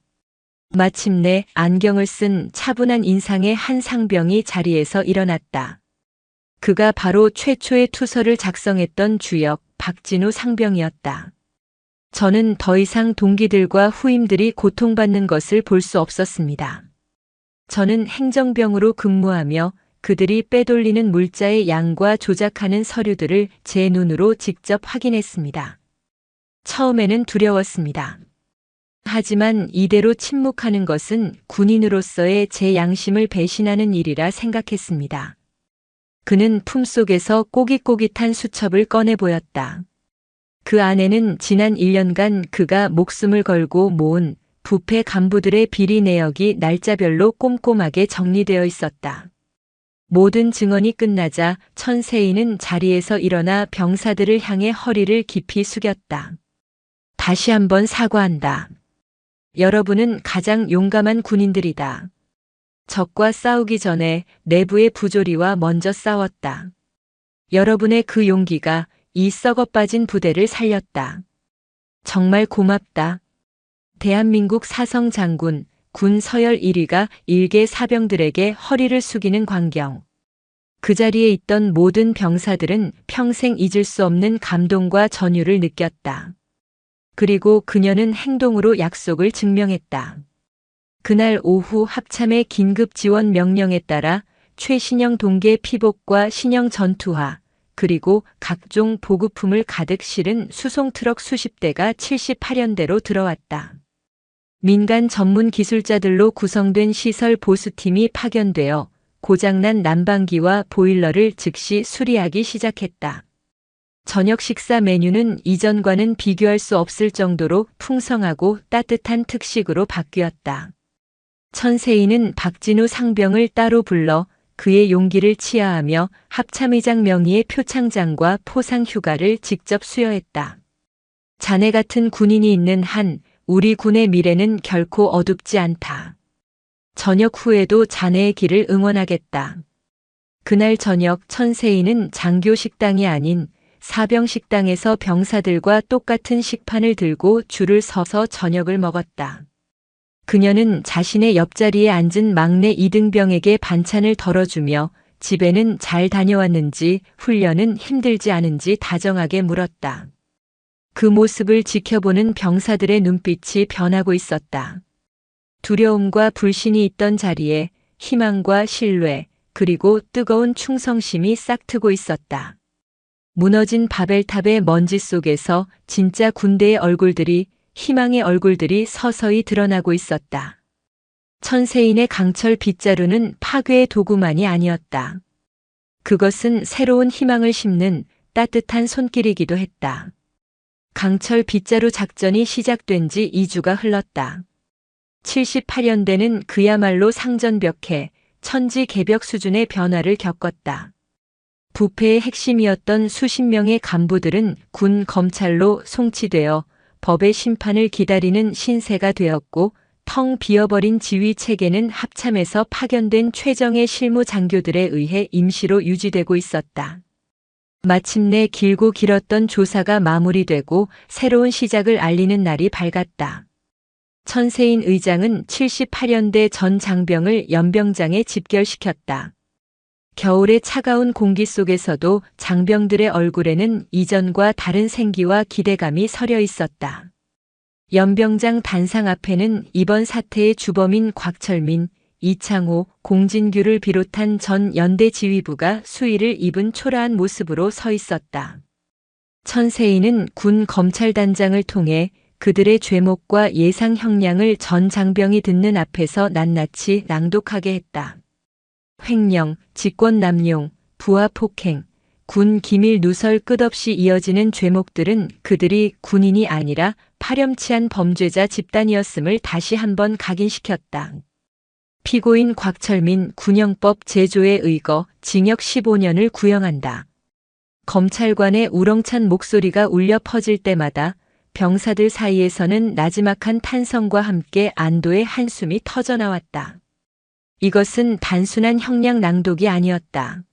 마침내 안경을 쓴 차분한 인상의 한 상병이 자리에서 일어났다. 그가 바로 최초의 투서를 작성했던 주역 박진우 상병이었다. 저는 더 이상 동기들과 후임들이 고통받는 것을 볼 수 없었습니다. 저는 행정병으로 근무하며 그들이 빼돌리는 물자의 양과 조작하는 서류들을 제 눈으로 직접 확인했습니다. 처음에는 두려웠습니다. 하지만 이대로 침묵하는 것은 군인으로서의 제 양심을 배신하는 일이라 생각했습니다. 그는 품속에서 꼬깃꼬깃한 수첩을 꺼내 보였다. 그 안에는 지난 1년간 그가 목숨을 걸고 모은 부패 간부들의 비리 내역이 날짜별로 꼼꼼하게 정리되어 있었다. 모든 증언이 끝나자 천세인은 자리에서 일어나 병사들을 향해 허리를 깊이 숙였다. 다시 한번 사과한다. 여러분은 가장 용감한 군인들이다. 적과 싸우기 전에 내부의 부조리와 먼저 싸웠다. 여러분의 그 용기가 이 썩어빠진 부대를 살렸다. 정말 고맙다. 대한민국 사성 장군, 군 서열 1위가 일개 사병들에게 허리를 숙이는 광경. 그 자리에 있던 모든 병사들은 평생 잊을 수 없는 감동과 전율을 느꼈다. 그리고 그녀는 행동으로 약속을 증명했다. 그날 오후 합참의 긴급 지원 명령에 따라 최신형 동계 피복과 신형 전투화, 그리고 각종 보급품을 가득 실은 수송 트럭 수십 대가 78연대로 들어왔다. 민간 전문 기술자들로 구성된 시설 보수팀이 파견되어 고장난 난방기와 보일러를 즉시 수리하기 시작했다. 저녁 식사 메뉴는 이전과는 비교할 수 없을 정도로 풍성하고 따뜻한 특식으로 바뀌었다. 천세인은 박진우 상병을 따로 불러 그의 용기를 치하하며 합참의장 명의의 표창장과 포상 휴가를 직접 수여했다. 자네 같은 군인이 있는 한 우리 군의 미래는 결코 어둡지 않다. 저녁 후에도 자네의 길을 응원하겠다. 그날 저녁 천세인은 장교 식당이 아닌 사병 식당에서 병사들과 똑같은 식판을 들고 줄을 서서 저녁을 먹었다. 그녀는 자신의 옆자리에 앉은 막내 이등병에게 반찬을 덜어주며 집에는 잘 다녀왔는지 훈련은 힘들지 않은지 다정하게 물었다. 그 모습을 지켜보는 병사들의 눈빛이 변하고 있었다. 두려움과 불신이 있던 자리에 희망과 신뢰, 그리고 뜨거운 충성심이 싹트고 있었다. 무너진 바벨탑의 먼지 속에서 진짜 군대의 얼굴들이, 희망의 얼굴들이 서서히 드러나고 있었다. 천세인의 강철 빗자루는 파괴의 도구만이 아니었다. 그것은 새로운 희망을 심는 따뜻한 손길이기도 했다. 강철 빗자루 작전이 시작된 지 2주가 흘렀다. 78연대는 그야말로 상전벽해, 천지개벽 수준의 변화를 겪었다. 부패의 핵심이었던 수십 명의 간부들은 군 검찰로 송치되어 법의 심판을 기다리는 신세가 되었고, 텅 비어버린 지휘 체계는 합참에서 파견된 최정예 실무 장교들에 의해 임시로 유지되고 있었다. 마침내 길고 길었던 조사가 마무리되고 새로운 시작을 알리는 날이 밝았다. 천세인 의장은 78연대 전 장병을 연병장에 집결시켰다. 겨울의 차가운 공기 속에서도 장병들의 얼굴에는 이전과 다른 생기와 기대감이 서려 있었다. 연병장 단상 앞에는 이번 사태의 주범인 곽철민, 이창호, 공진규를 비롯한 전 연대 지휘부가 수의를 입은 초라한 모습으로 서 있었다. 천세인은 군 검찰단장을 통해 그들의 죄목과 예상 형량을 전 장병이 듣는 앞에서 낱낱이 낭독하게 했다. 횡령, 직권남용, 부하폭행, 군 기밀 누설 끝없이 이어지는 죄목들은 그들이 군인이 아니라 파렴치한 범죄자 집단이었음을 다시 한번 각인시켰다. 피고인 곽철민 군형법 제조에 의거 징역 15년을 구형한다. 검찰관의 우렁찬 목소리가 울려 퍼질 때마다 병사들 사이에서는 나지막한 탄성과 함께 안도의 한숨이 터져나왔다. 이것은 단순한 형량 낭독이 아니었다.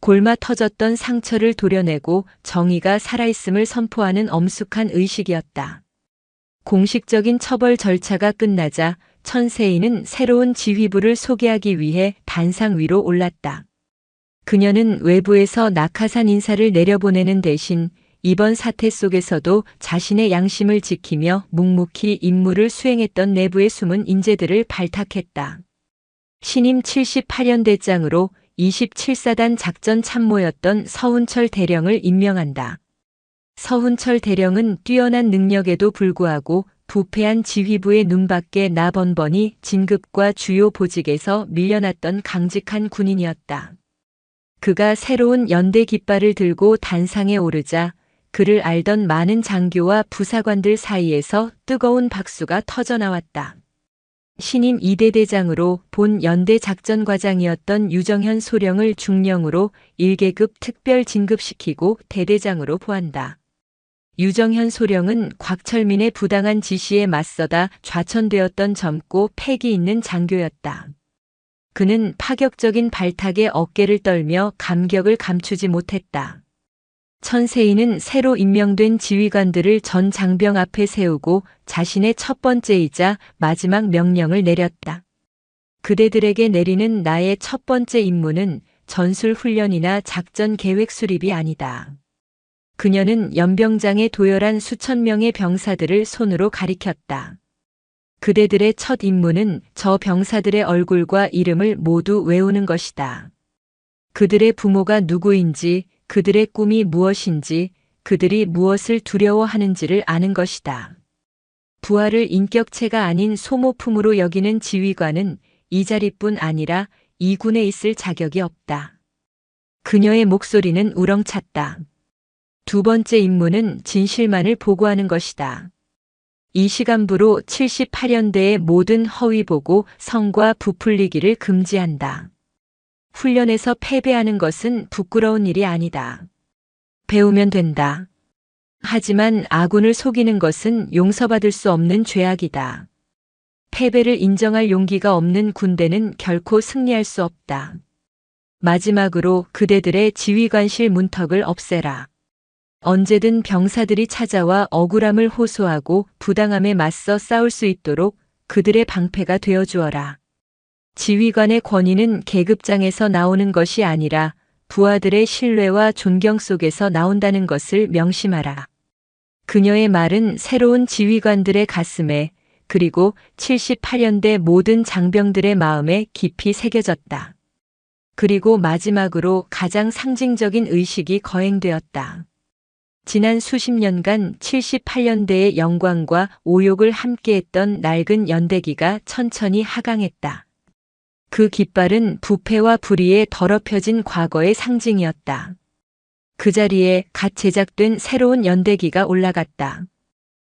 골마 터졌던 상처를 도려내고 정의가 살아있음을 선포하는 엄숙한 의식이었다. 공식적인 처벌 절차가 끝나자 천세인은 새로운 지휘부를 소개하기 위해 단상 위로 올랐다. 그녀는 외부에서 낙하산 인사를 내려보내는 대신 이번 사태 속에서도 자신의 양심을 지키며 묵묵히 임무를 수행했던 내부의 숨은 인재들을 발탁했다. 신임 78연대장으로 27사단 작전 참모였던 서훈철 대령을 임명한다. 서훈철 대령은 뛰어난 능력에도 불구하고 부패한 지휘부의 눈밖에 나번번이 진급과 주요 보직에서 밀려났던 강직한 군인이었다. 그가 새로운 연대 깃발을 들고 단상에 오르자 그를 알던 많은 장교와 부사관들 사이에서 뜨거운 박수가 터져나왔다. 신임 2대 대장으로 본 연대 작전과장이었던 유정현 소령을 중령으로 1계급 특별 진급시키고 대대장으로 보한다. 유정현 소령은 곽철민의 부당한 지시에 맞서다 좌천되었던 젊고 패기 있는 장교였다. 그는 파격적인 발탁에 어깨를 떨며 감격을 감추지 못했다. 천세인은 새로 임명된 지휘관들을 전 장병 앞에 세우고 자신의 첫 번째이자 마지막 명령을 내렸다. 그대들에게 내리는 나의 첫 번째 임무는 전술 훈련이나 작전 계획 수립이 아니다. 그녀는 연병장에 도열한 수천 명의 병사들을 손으로 가리켰다. 그대들의 첫 임무는 저 병사들의 얼굴과 이름을 모두 외우는 것이다. 그들의 부모가 누구인지, 그들의 꿈이 무엇인지, 그들이 무엇을 두려워하는지를 아는 것이다. 부하를 인격체가 아닌 소모품으로 여기는 지휘관은 이 자리뿐 아니라 이 군에 있을 자격이 없다. 그녀의 목소리는 우렁찼다. 두 번째 임무는 진실만을 보고하는 것이다. 이 시간부로 78연대의 모든 허위 보고 성과 부풀리기를 금지한다. 훈련에서 패배하는 것은 부끄러운 일이 아니다. 배우면 된다. 하지만 아군을 속이는 것은 용서받을 수 없는 죄악이다. 패배를 인정할 용기가 없는 군대는 결코 승리할 수 없다. 마지막으로 그대들의 지휘관실 문턱을 없애라. 언제든 병사들이 찾아와 억울함을 호소하고 부당함에 맞서 싸울 수 있도록 그들의 방패가 되어주어라. 지휘관의 권위는 계급장에서 나오는 것이 아니라 부하들의 신뢰와 존경 속에서 나온다는 것을 명심하라. 그녀의 말은 새로운 지휘관들의 가슴에 그리고 78연대 모든 장병들의 마음에 깊이 새겨졌다. 그리고 마지막으로 가장 상징적인 의식이 거행되었다. 지난 수십 년간 78연대의 영광과 오욕을 함께했던 낡은 연대기가 천천히 하강했다. 그 깃발은 부패와 불의에 더럽혀진 과거의 상징이었다. 그 자리에 갓 제작된 새로운 연대기가 올라갔다.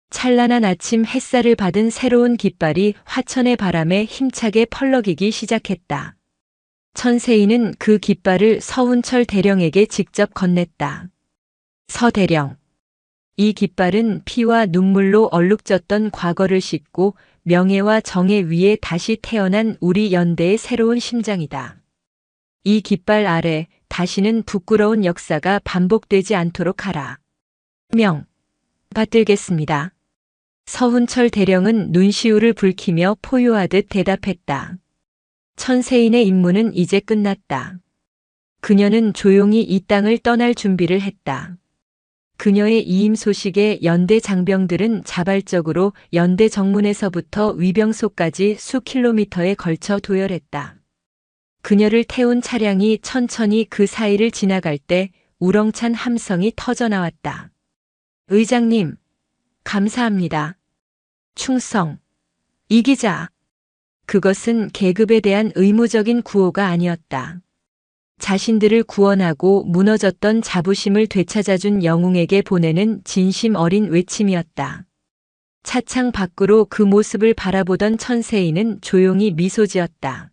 찬란한 아침 햇살을 받은 새로운 깃발이 화천의 바람에 힘차게 펄럭이기 시작했다. 천세인은 그 깃발을 서훈철 대령에게 직접 건넸다. 서 대령. 이 깃발은 피와 눈물로 얼룩졌던 과거를 싣고 명예와 정의 위에 다시 태어난 우리 연대의 새로운 심장이다. 이 깃발 아래 다시는 부끄러운 역사가 반복되지 않도록 하라. 명. 받들겠습니다. 서훈철 대령은 눈시울을 붉히며 포효하듯 대답했다. 천세인의 임무는 이제 끝났다. 그녀는 조용히 이 땅을 떠날 준비를 했다. 그녀의 이임 소식에 연대 장병들은 자발적으로 연대 정문에서부터 위병소까지 수 킬로미터에 걸쳐 도열했다. 그녀를 태운 차량이 천천히 그 사이를 지나갈 때 우렁찬 함성이 터져나왔다. 의장님, 감사합니다. 충성. 이기자. 그것은 계급에 대한 의무적인 구호가 아니었다. 자신들을 구원하고 무너졌던 자부심을 되찾아준 영웅에게 보내는 진심 어린 외침이었다. 차창 밖으로 그 모습을 바라보던 천세인은 조용히 미소 지었다.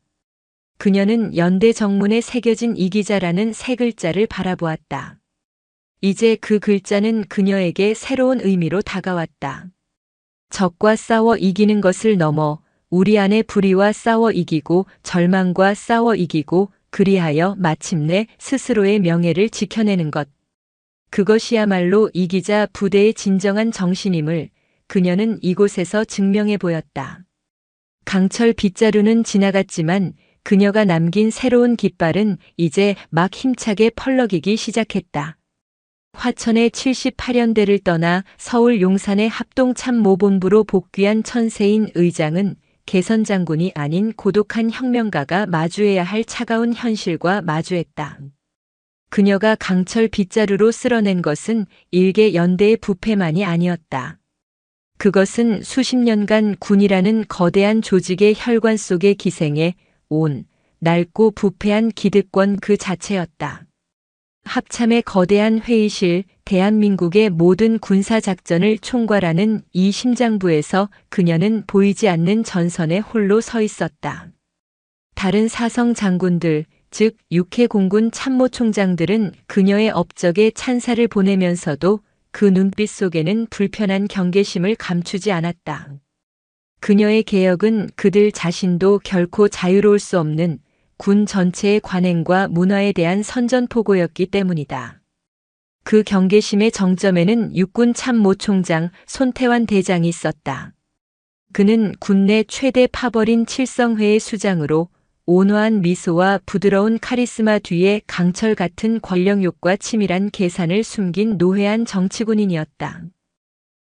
그녀는 연대 정문에 새겨진 이기자라는 세 글자를 바라보았다. 이제 그 글자는 그녀에게 새로운 의미로 다가왔다. 적과 싸워 이기는 것을 넘어 우리 안의 불의와 싸워 이기고 절망과 싸워 이기고 그리하여 마침내 스스로의 명예를 지켜내는 것. 그것이야말로 이기자 부대의 진정한 정신임을 그녀는 이곳에서 증명해 보였다. 강철 빗자루는 지나갔지만 그녀가 남긴 새로운 깃발은 이제 막 힘차게 펄럭이기 시작했다. 화천의 78연대를 떠나 서울 용산의 합동참모본부로 복귀한 천세인 의장은 개선장군이 아닌 고독한 혁명가가 마주해야 할 차가운 현실과 마주했다. 그녀가 강철 빗자루로 쓸어낸 것은 일개 연대의 부패만이 아니었다. 그것은 수십 년간 군이라는 거대한 조직의 혈관 속의 기생에 온 낡고 부패한 기득권 그 자체였다. 합참의 거대한 회의실, 대한민국의 모든 군사작전을 총괄하는 이 심장부에서 그녀는 보이지 않는 전선에 홀로 서 있었다. 다른 사성 장군들, 즉 육해공군 참모총장들은 그녀의 업적에 찬사를 보내면서도 그 눈빛 속에는 불편한 경계심을 감추지 않았다. 그녀의 개혁은 그들 자신도 결코 자유로울 수 없는 군 전체의 관행과 문화에 대한 선전포고였기 때문이다. 그 경계심의 정점에는 육군 참모총장 손태환 대장이 있었다. 그는 군내 최대 파벌인 칠성회의 수장으로 온화한 미소와 부드러운 카리스마 뒤에 강철 같은 권력욕과 치밀한 계산을 숨긴 노회한 정치군인이었다.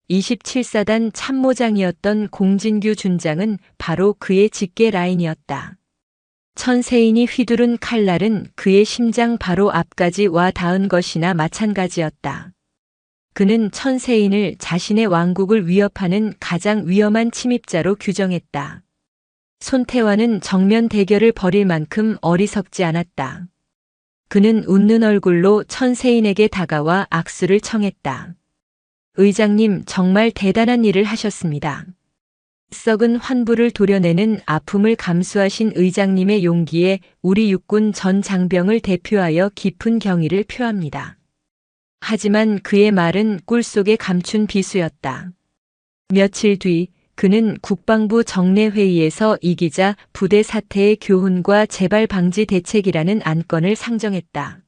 27사단 참모장이었던 공진규 준장은 바로 그의 직계 라인이었다. 천세인이 휘두른 칼날은 그의 심장 바로 앞까지 와 닿은 것이나 마찬가지였다. 그는 천세인을 자신의 왕국을 위협하는 가장 위험한 침입자로 규정했다. 손태환은 정면 대결을 벌일 만큼 어리석지 않았다. 그는 웃는 얼굴로 천세인에게 다가와 악수를 청했다. 의장님, 정말 대단한 일을 하셨습니다. 썩은 환부를 도려내는 아픔을 감수하신 의장님의 용기에 우리 육군 전 장병을 대표하여 깊은 경의를 표합니다. 하지만 그의 말은 꿀속에 감춘 비수였다. 며칠 뒤 그는 국방부 정례회의에서 이기자 부대 사태의 교훈과 재발 방지 대책이라는 안건을 상정했다.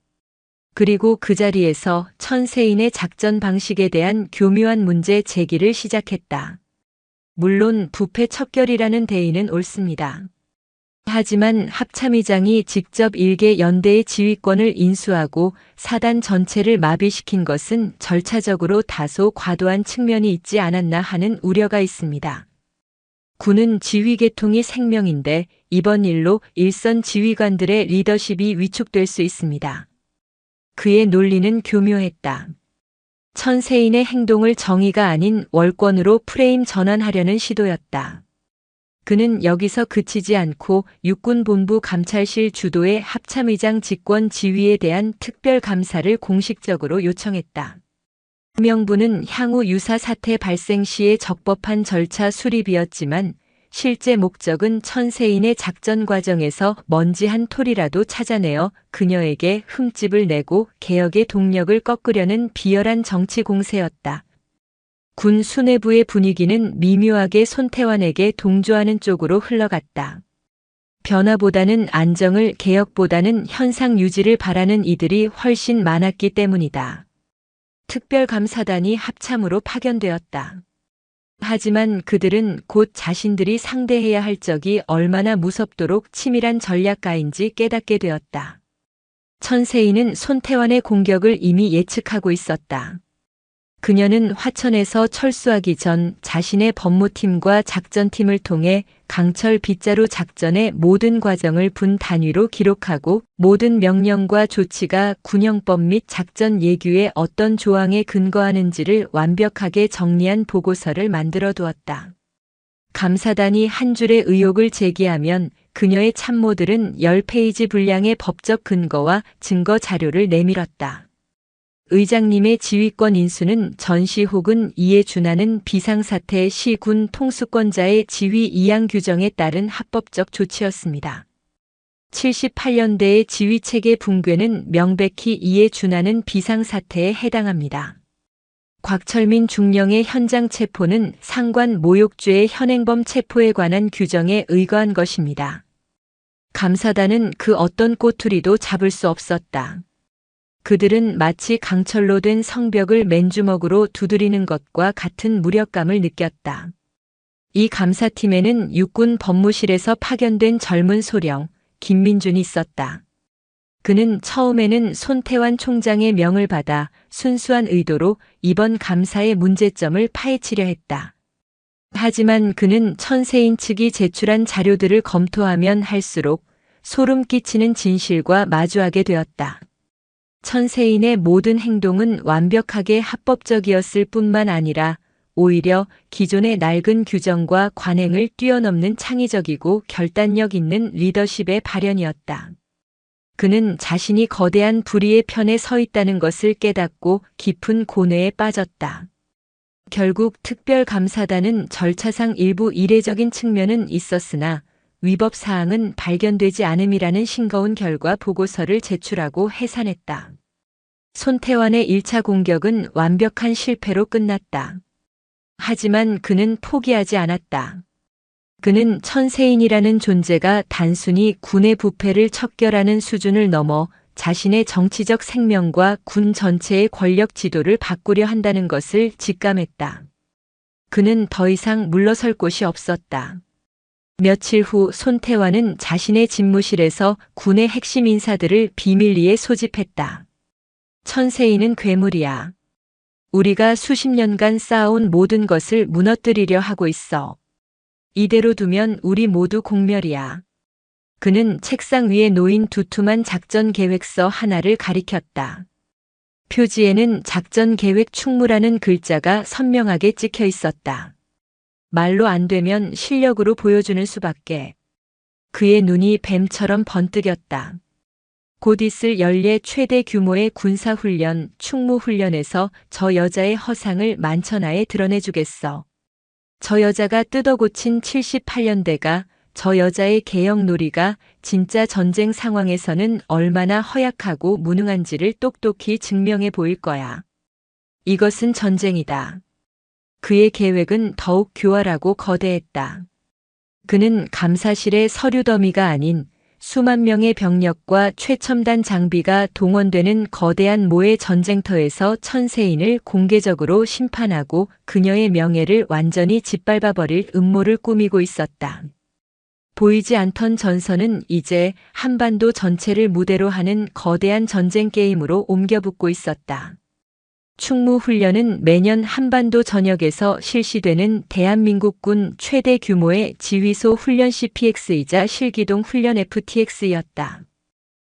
그리고 그 자리에서 천세인의 작전 방식에 대한 교묘한 문제 제기를 시작했다. 물론 부패 척결이라는 대의는 옳습니다. 하지만 합참의장이 직접 일개 연대의 지휘권을 인수하고 사단 전체를 마비시킨 것은 절차적으로 다소 과도한 측면이 있지 않았나 하는 우려가 있습니다. 군은 지휘계통이 생명인데 이번 일로 일선 지휘관들의 리더십이 위축될 수 있습니다. 그의 논리는 교묘했다. 천세인의 행동을 정의가 아닌 월권으로 프레임 전환하려는 시도였다. 그는 여기서 그치지 않고 육군본부 감찰실 주도의 합참의장 직권 지휘에 대한 특별감사를 공식적으로 요청했다. 명부는 향후 유사 사태 발생 시에 적법한 절차 수립이었지만 실제 목적은 천세인의 작전 과정에서 먼지 한 톨이라도 찾아내어 그녀에게 흠집을 내고 개혁의 동력을 꺾으려는 비열한 정치 공세였다. 군 수뇌부의 분위기는 미묘하게 손태환에게 동조하는 쪽으로 흘러갔다. 변화보다는 안정을, 개혁보다는 현상 유지를 바라는 이들이 훨씬 많았기 때문이다. 특별감사단이 합참으로 파견되었다. 하지만 그들은 곧 자신들이 상대해야 할 적이 얼마나 무섭도록 치밀한 전략가인지 깨닫게 되었다. 천세인은 손태환의 공격을 이미 예측하고 있었다. 그녀는 화천에서 철수하기 전 자신의 법무팀과 작전팀을 통해 강철 빗자루 작전의 모든 과정을 분 단위로 기록하고 모든 명령과 조치가 군영법 및 작전 예규의 어떤 조항에 근거하는지를 완벽하게 정리한 보고서를 만들어 두었다. 감사단이 한 줄의 의혹을 제기하면 그녀의 참모들은 10페이지 분량의 법적 근거와 증거 자료를 내밀었다. 의장님의 지휘권 인수는 전시 혹은 이에 준하는 비상사태 시 군 통수권자의 지휘 이양 규정에 따른 합법적 조치였습니다. 78년대의 지휘체계 붕괴는 명백히 이에 준하는 비상사태에 해당합니다. 곽철민 중령의 현장 체포는 상관 모욕죄의 현행범 체포에 관한 규정에 의거한 것입니다. 감사단은 그 어떤 꼬투리도 잡을 수 없었다. 그들은 마치 강철로 된 성벽을 맨주먹으로 두드리는 것과 같은 무력감을 느꼈다. 이 감사팀에는 육군 법무실에서 파견된 젊은 소령 김민준이 있었다. 그는 처음에는 손태환 총장의 명을 받아 순수한 의도로 이번 감사의 문제점을 파헤치려 했다. 하지만 그는 천세인 측이 제출한 자료들을 검토하면 할수록 소름 끼치는 진실과 마주하게 되었다. 천세인의 모든 행동은 완벽하게 합법적이었을 뿐만 아니라 오히려 기존의 낡은 규정과 관행을 뛰어넘는 창의적이고 결단력 있는 리더십의 발현이었다. 그는 자신이 거대한 불의의 편에 서 있다는 것을 깨닫고 깊은 고뇌에 빠졌다. 결국 특별감사단은 절차상 일부 이례적인 측면은 있었으나 위법 사항은 발견되지 않음이라는 싱거운 결과 보고서를 제출하고 해산했다. 손태환의 1차 공격은 완벽한 실패로 끝났다. 하지만 그는 포기하지 않았다. 그는 천세인이라는 존재가 단순히 군의 부패를 척결하는 수준을 넘어 자신의 정치적 생명과 군 전체의 권력 지도를 바꾸려 한다는 것을 직감했다. 그는 더 이상 물러설 곳이 없었다. 며칠 후 손태환은 자신의 집무실에서 군의 핵심 인사들을 비밀리에 소집했다. 천세인은 괴물이야. 우리가 수십 년간 쌓아온 모든 것을 무너뜨리려 하고 있어. 이대로 두면 우리 모두 공멸이야. 그는 책상 위에 놓인 두툼한 작전 계획서 하나를 가리켰다. 표지에는 작전 계획 충무라는 글자가 선명하게 찍혀 있었다. 말로 안 되면 실력으로 보여주는 수밖에. 그의 눈이 뱀처럼 번뜩였다. 곧 있을 연례 최대 규모의 군사훈련, 충무훈련에서 저 여자의 허상을 만천하에 드러내주겠어. 저 여자가 뜯어고친 78년대가, 저 여자의 개혁놀이가 진짜 전쟁 상황에서는 얼마나 허약하고 무능한지를 똑똑히 증명해 보일 거야. 이것은 전쟁이다. 그의 계획은 더욱 교활하고 거대했다. 그는 감사실의 서류 더미가 아닌 수만 명의 병력과 최첨단 장비가 동원되는 거대한 모의 전쟁터에서 천세인을 공개적으로 심판하고 그녀의 명예를 완전히 짓밟아버릴 음모를 꾸미고 있었다. 보이지 않던 전선은 이제 한반도 전체를 무대로 하는 거대한 전쟁 게임으로 옮겨붙고 있었다. 충무훈련은 매년 한반도 전역에서 실시되는 대한민국군 최대 규모의 지휘소 훈련 CPX이자 실기동 훈련 FTX였다.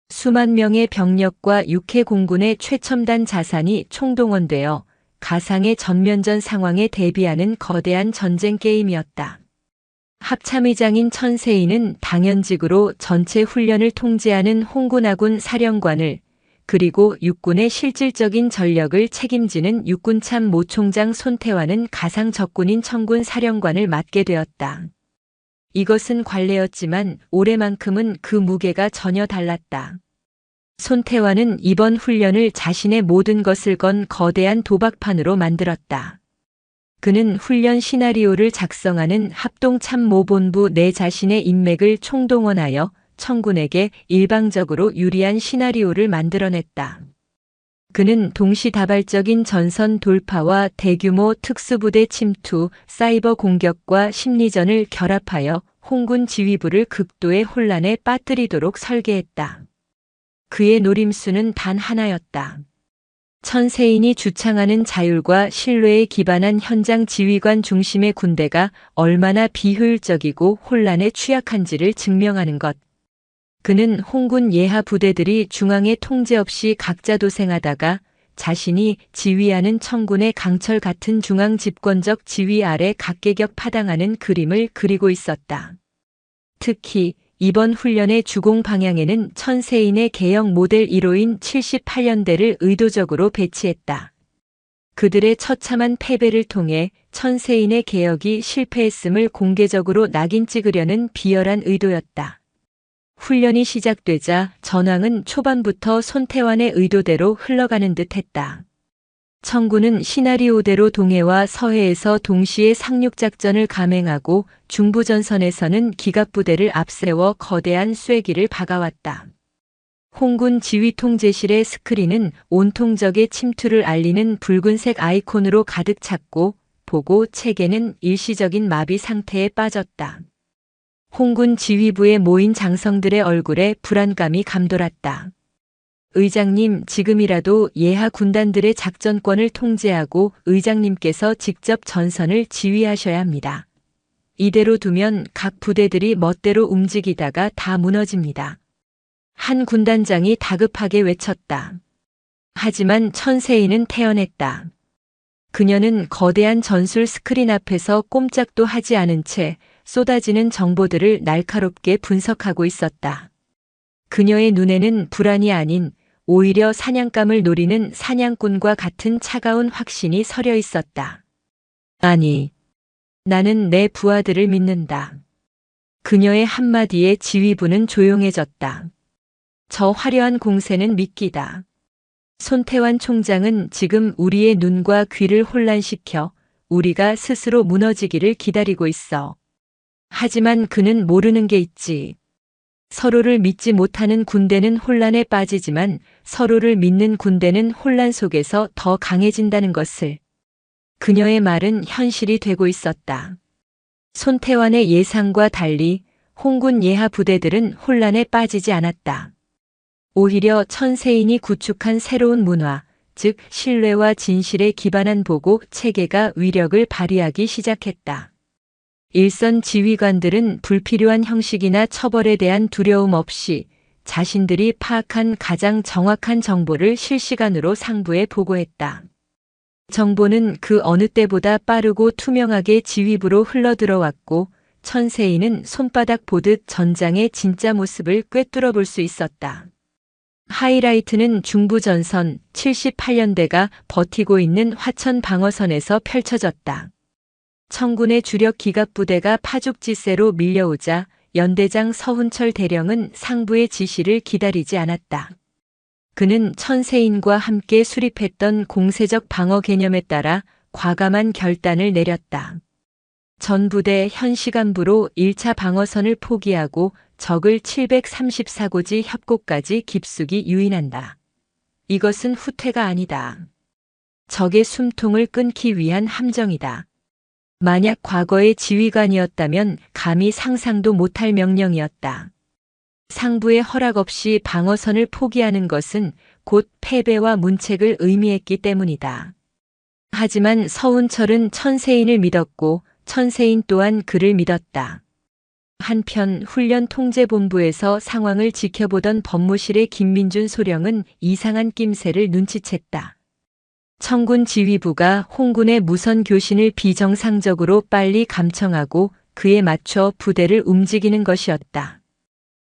수만 명의 병력과 육해 공군의 최첨단 자산이 총동원되어 가상의 전면전 상황에 대비하는 거대한 전쟁 게임이었다. 합참의장인 천세인은 당연직으로 전체 훈련을 통제하는 홍군하군 사령관을 그리고 육군의 실질적인 전력을 책임지는 육군참모총장 손태환은 가상 적군인 청군 사령관을 맡게 되었다. 이것은 관례였지만 올해만큼은 그 무게가 전혀 달랐다. 손태환은 이번 훈련을 자신의 모든 것을 건 거대한 도박판으로 만들었다. 그는 훈련 시나리오를 작성하는 합동참모본부 내 자신의 인맥을 총동원하여 청군에게 일방적으로 유리한 시나리오를 만들어냈다. 그는 동시다발적인 전선 돌파와 대규모 특수부대 침투, 사이버 공격과 심리전을 결합하여 홍군 지휘부를 극도의 혼란에 빠뜨리도록 설계했다. 그의 노림수는 단 하나였다. 천세인이 주창하는 자율과 신뢰에 기반한 현장 지휘관 중심의 군대가 얼마나 비효율적이고 혼란에 취약한지를 증명하는 것. 그는 홍군 예하 부대들이 중앙의 통제 없이 각자 도생하다가 자신이 지휘하는 청군의 강철 같은 중앙 집권적 지휘 아래 각계격 파당하는 그림을 그리고 있었다. 특히 이번 훈련의 주공 방향에는 천세인의 개혁 모델 1호인 78년대를 의도적으로 배치했다. 그들의 처참한 패배를 통해 천세인의 개혁이 실패했음을 공개적으로 낙인 찍으려는 비열한 의도였다. 훈련이 시작되자 전황은 초반부터 손태환의 의도대로 흘러가는 듯했다. 청군은 시나리오대로 동해와 서해에서 동시에 상륙작전을 감행하고 중부전선에서는 기갑부대를 앞세워 거대한 쐐기를 박아왔다. 홍군 지휘통제실의 스크린은 온통 적의 침투를 알리는 붉은색 아이콘으로 가득 찼고 보고 체계는 일시적인 마비 상태에 빠졌다. 홍군 지휘부에 모인 장성들의 얼굴에 불안감이 감돌았다. 의장님, 지금이라도 예하 군단들의 작전권을 통제하고 의장님께서 직접 전선을 지휘하셔야 합니다. 이대로 두면 각 부대들이 멋대로 움직이다가 다 무너집니다. 한 군단장이 다급하게 외쳤다. 하지만 천세인은 태연했다. 그녀는 거대한 전술 스크린 앞에서 꼼짝도 하지 않은 채 쏟아지는 정보들을 날카롭게 분석하고 있었다. 그녀의 눈에는 불안이 아닌 오히려 사냥감을 노리는 사냥꾼과 같은 차가운 확신이 서려 있었다. 아니, 나는 내 부하들을 믿는다. 그녀의 한마디에 지휘부는 조용해졌다. 저 화려한 공세는 미끼다. 손태환 총장은 지금 우리의 눈과 귀를 혼란시켜 우리가 스스로 무너지기를 기다리고 있어. 하지만 그는 모르는 게 있지. 서로를 믿지 못하는 군대는 혼란에 빠지지만 서로를 믿는 군대는 혼란 속에서 더 강해진다는 것을. 그녀의 말은 현실이 되고 있었다. 손태환의 예상과 달리 홍군 예하 부대들은 혼란에 빠지지 않았다. 오히려 천세인이 구축한 새로운 문화, 즉 신뢰와 진실에 기반한 보고 체계가 위력을 발휘하기 시작했다. 일선 지휘관들은 불필요한 형식이나 처벌에 대한 두려움 없이 자신들이 파악한 가장 정확한 정보를 실시간으로 상부에 보고했다. 정보는 그 어느 때보다 빠르고 투명하게 지휘부로 흘러들어왔고 천세인은 손바닥 보듯 전장의 진짜 모습을 꿰뚫어 볼 수 있었다. 하이라이트는 중부전선 78년대가 버티고 있는 화천 방어선에서 펼쳐졌다. 청군의 주력 기갑부대가 파죽지세로 밀려오자 연대장 서훈철 대령은 상부의 지시를 기다리지 않았다. 그는 천세인과 함께 수립했던 공세적 방어 개념에 따라 과감한 결단을 내렸다. 전부대 현 시간부로 1차 방어선을 포기하고 적을 734고지 협곡까지 깊숙이 유인한다. 이것은 후퇴가 아니다. 적의 숨통을 끊기 위한 함정이다. 만약 과거의 지휘관이었다면 감히 상상도 못할 명령이었다. 상부의 허락 없이 방어선을 포기하는 것은 곧 패배와 문책을 의미했기 때문이다. 하지만 서훈철은 천세인을 믿었고 천세인 또한 그를 믿었다. 한편 훈련 통제본부에서 상황을 지켜보던 법무실의 김민준 소령은 이상한 낌새를 눈치챘다. 청군 지휘부가 홍군의 무선 교신을 비정상적으로 빨리 감청하고 그에 맞춰 부대를 움직이는 것이었다.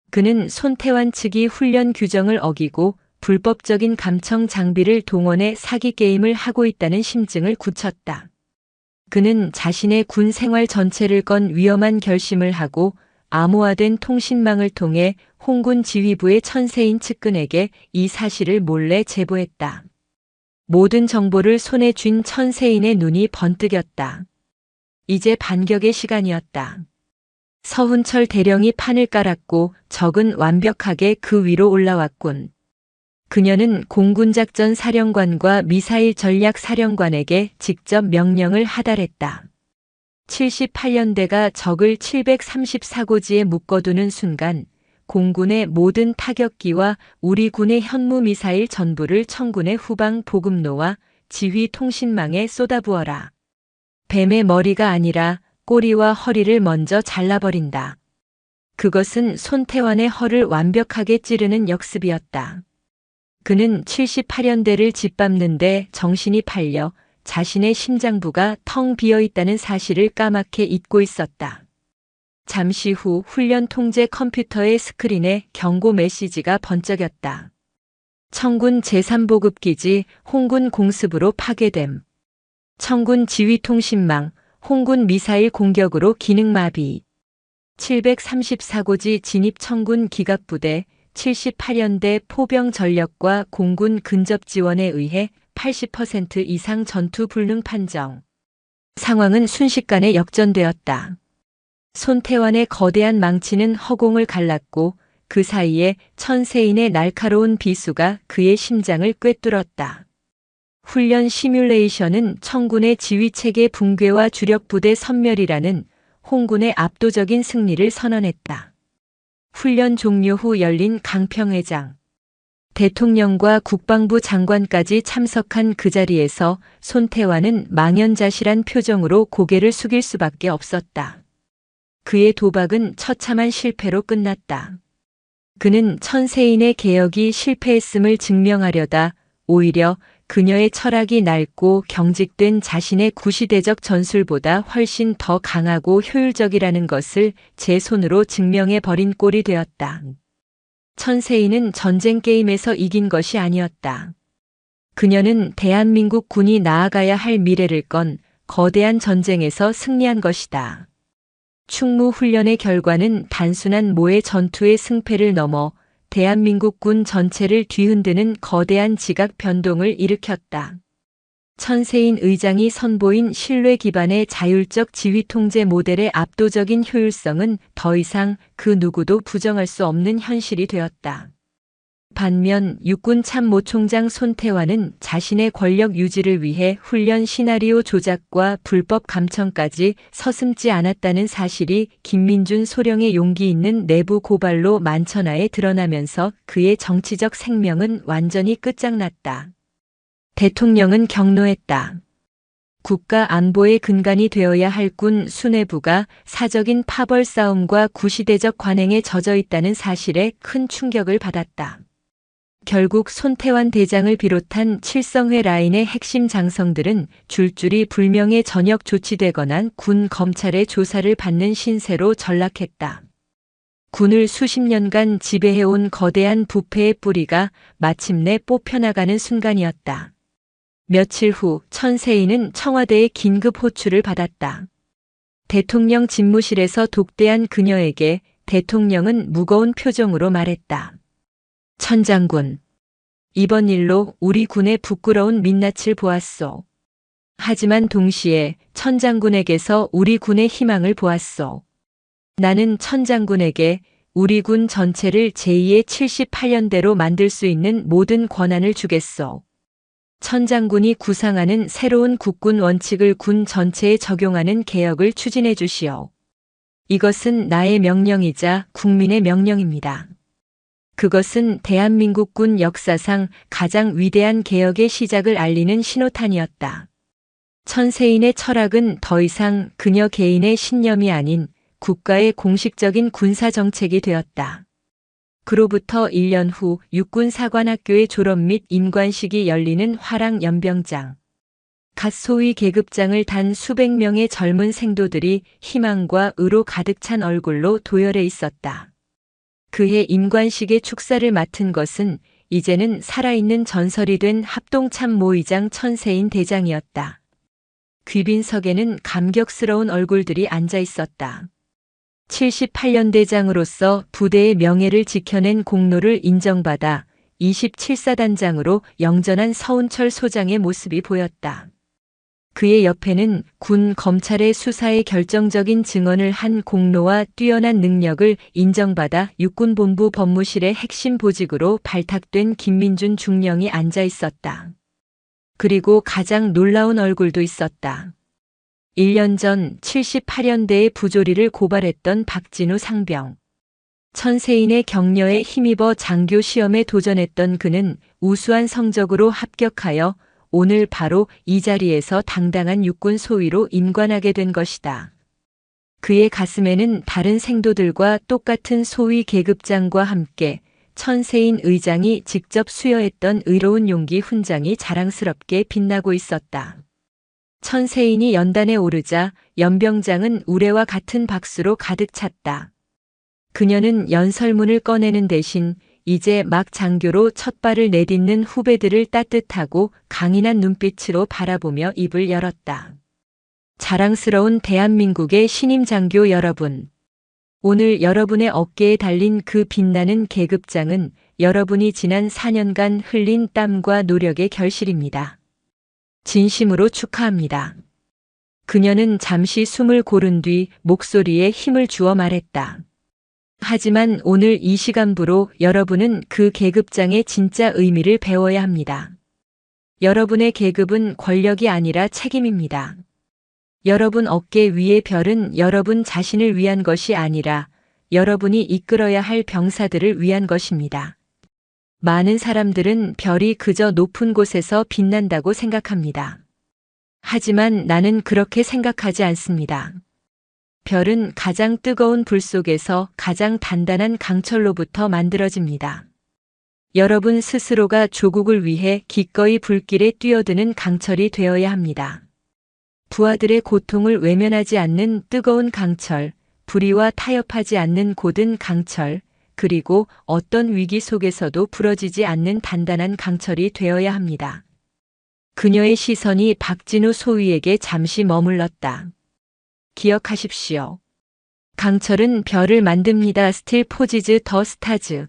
그는 손태환 측이 훈련 규정을 어기고 불법적인 감청 장비를 동원해 사기 게임을 하고 있다는 심증을 굳혔다. 그는 자신의 군 생활 전체를 건 위험한 결심을 하고 암호화된 통신망을 통해 홍군 지휘부의 천세인 측근에게 이 사실을 몰래 제보했다. 모든 정보를 손에 쥔 천세인의 눈이 번뜩였다. 이제 반격의 시간이었다. 서훈철 대령이 판을 깔았고 적은 완벽하게 그 위로 올라왔군. 그녀는 공군작전 사령관과 미사일 전략 사령관에게 직접 명령을 하달했다. 78년대가 적을 734고지에 묶어두는 순간 공군의 모든 타격기와 우리 군의 현무 미사일 전부를 청군의 후방 보급로와 지휘 통신망에 쏟아부어라. 뱀의 머리가 아니라 꼬리와 허리를 먼저 잘라버린다. 그것은 손태환의 허를 완벽하게 찌르는 역습이었다. 그는 78년대를 짓밟는데 정신이 팔려 자신의 심장부가 텅 비어 있다는 사실을 까맣게 잊고 있었다. 잠시 후 훈련 통제 컴퓨터의 스크린에 경고 메시지가 번쩍였다. 청군 제3보급기지 홍군 공습으로 파괴됨. 청군 지휘통신망, 홍군 미사일 공격으로 기능마비. 734고지 진입 청군 기갑부대 78년대 포병 전력과 공군 근접 지원에 의해 80% 이상 전투 불능 판정. 상황은 순식간에 역전되었다. 손태환의 거대한 망치는 허공을 갈랐고 그 사이에 천세인의 날카로운 비수가 그의 심장을 꿰뚫었다. 훈련 시뮬레이션은 청군의 지휘체계 붕괴와 주력부대 섬멸이라는 홍군의 압도적인 승리를 선언했다. 훈련 종료 후 열린 강평회장. 대통령과 국방부 장관까지 참석한 그 자리에서 손태환은 망연자실한 표정으로 고개를 숙일 수밖에 없었다. 그의 도박은 처참한 실패로 끝났다. 그는 천세인의 개혁이 실패했음을 증명하려다 오히려 그녀의 철학이 낡고 경직된 자신의 구시대적 전술보다 훨씬 더 강하고 효율적이라는 것을 제 손으로 증명해버린 꼴이 되었다. 천세인은 전쟁 게임에서 이긴 것이 아니었다. 그녀는 대한민국 군이 나아가야 할 미래를 건 거대한 전쟁에서 승리한 것이다. 충무 훈련의 결과는 단순한 모의 전투의 승패를 넘어 대한민국 군 전체를 뒤흔드는 거대한 지각 변동을 일으켰다. 천세인 의장이 선보인 신뢰 기반의 자율적 지휘 통제 모델의 압도적인 효율성은 더 이상 그 누구도 부정할 수 없는 현실이 되었다. 반면 육군 참모총장 손태환은 자신의 권력 유지를 위해 훈련 시나리오 조작과 불법 감청까지 서슴지 않았다는 사실이 김민준 소령의 용기 있는 내부 고발로 만천하에 드러나면서 그의 정치적 생명은 완전히 끝장났다. 대통령은 경로했다. 국가 안보의 근간이 되어야 할 군 수뇌부가 사적인 파벌 싸움과 구시대적 관행에 젖어 있다는 사실에 큰 충격을 받았다. 결국 손태환 대장을 비롯한 칠성회 라인의 핵심 장성들은 줄줄이 불명예 전역 조치되거나 군 검찰의 조사를 받는 신세로 전락했다. 군을 수십 년간 지배해온 거대한 부패의 뿌리가 마침내 뽑혀나가는 순간이었다. 며칠 후 천세인은 청와대의 긴급 호출을 받았다. 대통령 집무실에서 독대한 그녀에게 대통령은 무거운 표정으로 말했다. 천 장군, 이번 일로 우리 군의 부끄러운 민낯을 보았소. 하지만 동시에 천 장군에게서 우리 군의 희망을 보았소. 나는 천 장군에게 우리 군 전체를 제2의 78년대로 만들 수 있는 모든 권한을 주겠소. 천 장군이 구상하는 새로운 국군 원칙을 군 전체에 적용하는 개혁을 추진해 주시오. 이것은 나의 명령이자 국민의 명령입니다. 그것은 대한민국 군 역사상 가장 위대한 개혁의 시작을 알리는 신호탄이었다. 천세인의 철학은 더 이상 그녀 개인의 신념이 아닌 국가의 공식적인 군사정책이 되었다. 그로부터 1년 후 육군사관학교의 졸업 및 임관식이 열리는 화랑 연병장. 갓 소위 계급장을 단 수백 명의 젊은 생도들이 희망과 의로 가득 찬 얼굴로 도열해 있었다. 그해 임관식의 축사를 맡은 것은 이제는 살아있는 전설이 된 합동참모의장 천세인 대장이었다. 귀빈석에는 감격스러운 얼굴들이 앉아 있었다. 78년대장으로서 부대의 명예를 지켜낸 공로를 인정받아 27사단장으로 영전한 서운철 소장의 모습이 보였다. 그의 옆에는 군 검찰의 수사에 결정적인 증언을 한 공로와 뛰어난 능력을 인정받아 육군본부 법무실의 핵심 보직으로 발탁된 김민준 중령이 앉아 있었다. 그리고 가장 놀라운 얼굴도 있었다. 1년 전 78연대의 부조리를 고발했던 박진우 상병. 천세인의 격려에 힘입어 장교 시험에 도전했던 그는 우수한 성적으로 합격하여 오늘 바로 이 자리에서 당당한 육군 소위로 임관하게 된 것이다. 그의 가슴에는 다른 생도들과 똑같은 소위 계급장과 함께 천세인 의장이 직접 수여했던 의로운 용기 훈장이 자랑스럽게 빛나고 있었다. 천세인이 연단에 오르자 연병장은 우레와 같은 박수로 가득 찼다. 그녀는 연설문을 꺼내는 대신 이제 막 장교로 첫 발을 내딛는 후배들을 따뜻하고 강인한 눈빛으로 바라보며 입을 열었다. 자랑스러운 대한민국의 신임 장교 여러분. 오늘 여러분의 어깨에 달린 그 빛나는 계급장은 여러분이 지난 4년간 흘린 땀과 노력의 결실입니다. 진심으로 축하합니다. 그녀는 잠시 숨을 고른 뒤 목소리에 힘을 주어 말했다. 하지만 오늘 이 시간부로 여러분은 그 계급장의 진짜 의미를 배워야 합니다. 여러분의 계급은 권력이 아니라 책임입니다. 여러분 어깨 위의 별은 여러분 자신을 위한 것이 아니라 여러분이 이끌어야 할 병사들을 위한 것입니다. 많은 사람들은 별이 그저 높은 곳에서 빛난다고 생각합니다. 하지만 나는 그렇게 생각하지 않습니다. 별은 가장 뜨거운 불 속에서 가장 단단한 강철로부터 만들어집니다. 여러분 스스로가 조국을 위해 기꺼이 불길에 뛰어드는 강철이 되어야 합니다. 부하들의 고통을 외면하지 않는 뜨거운 강철, 불의와 타협하지 않는 고든 강철, 그리고 어떤 위기 속에서도 부러지지 않는 단단한 강철이 되어야 합니다. 그녀의 시선이 박진우 소위에게 잠시 머물렀다. 기억하십시오. 강철은 별을 만듭니다. 스틸 포지즈 더 스타즈.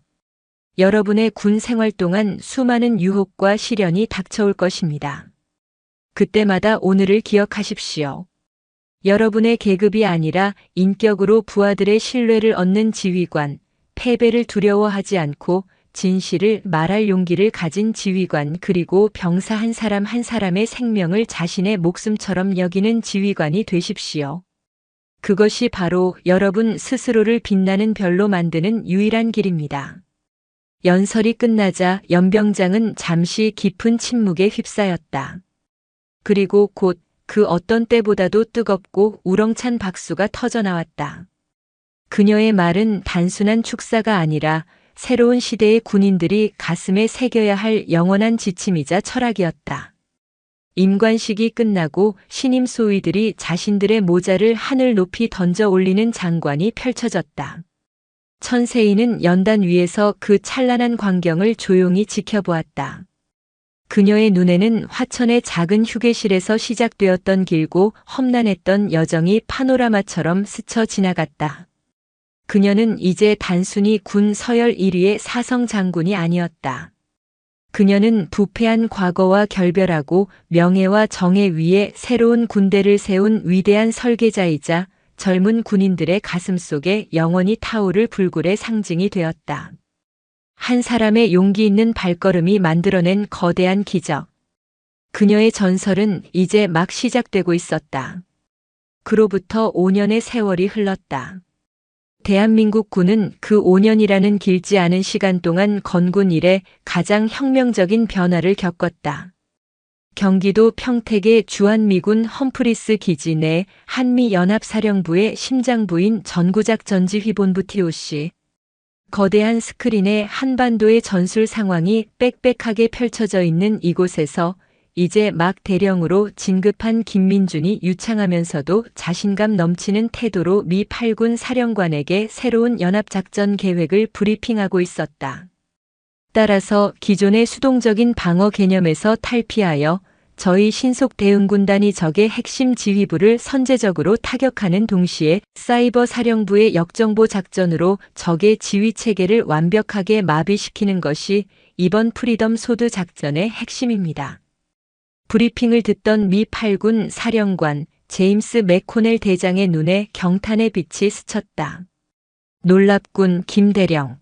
여러분의 군 생활 동안 수많은 유혹과 시련이 닥쳐올 것입니다. 그때마다 오늘을 기억하십시오. 여러분의 계급이 아니라 인격으로 부하들의 신뢰를 얻는 지휘관, 패배를 두려워하지 않고 진실을 말할 용기를 가진 지휘관, 그리고 병사 한 사람 한 사람의 생명을 자신의 목숨처럼 여기는 지휘관이 되십시오. 그것이 바로 여러분 스스로를 빛나는 별로 만드는 유일한 길입니다. 연설이 끝나자 연병장은 잠시 깊은 침묵에 휩싸였다. 그리고 곧 그 어떤 때보다도 뜨겁고 우렁찬 박수가 터져나왔다. 그녀의 말은 단순한 축사가 아니라 새로운 시대의 군인들이 가슴에 새겨야 할 영원한 지침이자 철학이었다. 임관식이 끝나고 신임 소위들이 자신들의 모자를 하늘 높이 던져 올리는 장관이 펼쳐졌다. 천세인은 연단 위에서 그 찬란한 광경을 조용히 지켜보았다. 그녀의 눈에는 화천의 작은 휴게실에서 시작되었던 길고 험난했던 여정이 파노라마처럼 스쳐 지나갔다. 그녀는 이제 단순히 군 서열 1위의 사성 장군이 아니었다. 그녀는 부패한 과거와 결별하고 명예와 정의 위에 새로운 군대를 세운 위대한 설계자이자 젊은 군인들의 가슴속에 영원히 타오를 불굴의 상징이 되었다. 한 사람의 용기 있는 발걸음이 만들어낸 거대한 기적. 그녀의 전설은 이제 막 시작되고 있었다. 그로부터 5년의 세월이 흘렀다. 대한민국 군은 그 5년이라는 길지 않은 시간 동안 건군 이래 가장 혁명적인 변화를 겪었다. 경기도 평택의 주한미군 험프리스 기지 내 한미연합사령부의 심장부인 전구작전지휘본부 TOC. 거대한 스크린에 한반도의 전술 상황이 빽빽하게 펼쳐져 있는 이곳에서 이제 막 대령으로 진급한 김민준이 유창하면서도 자신감 넘치는 태도로 미 8군 사령관에게 새로운 연합작전 계획을 브리핑하고 있었다. 따라서 기존의 수동적인 방어 개념에서 탈피하여 저희 신속 대응군단이 적의 핵심 지휘부를 선제적으로 타격하는 동시에 사이버 사령부의 역정보 작전으로 적의 지휘 체계를 완벽하게 마비시키는 것이 이번 프리덤 소드 작전의 핵심입니다. 브리핑을 듣던 미 8군 사령관 제임스 맥코넬 대장의 눈에 경탄의 빛이 스쳤다. 놀랍군, 김대령.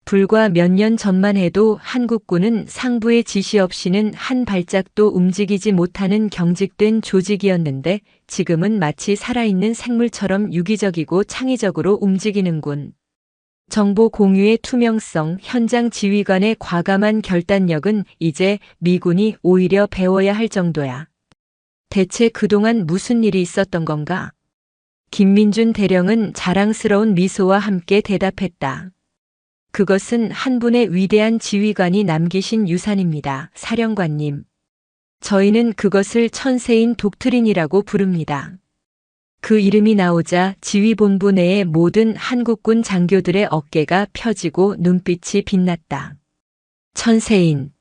불과 몇 년 전만 해도 한국군은 상부의 지시 없이는 한 발짝도 움직이지 못하는 경직된 조직이었는데 지금은 마치 살아있는 생물처럼 유기적이고 창의적으로 움직이는군. 정보 공유의 투명성, 현장 지휘관의 과감한 결단력은 이제 미군이 오히려 배워야 할 정도야. 대체 그동안 무슨 일이 있었던 건가? 김민준 대령은 자랑스러운 미소와 함께 대답했다. 그것은 한 분의 위대한 지휘관이 남기신 유산입니다, 사령관님. 저희는 그것을 천세인 독트린이라고 부릅니다. 그 이름이 나오자 지휘본부 내의 모든 한국군 장교들의 어깨가 펴지고 눈빛이 빛났다. 천세인.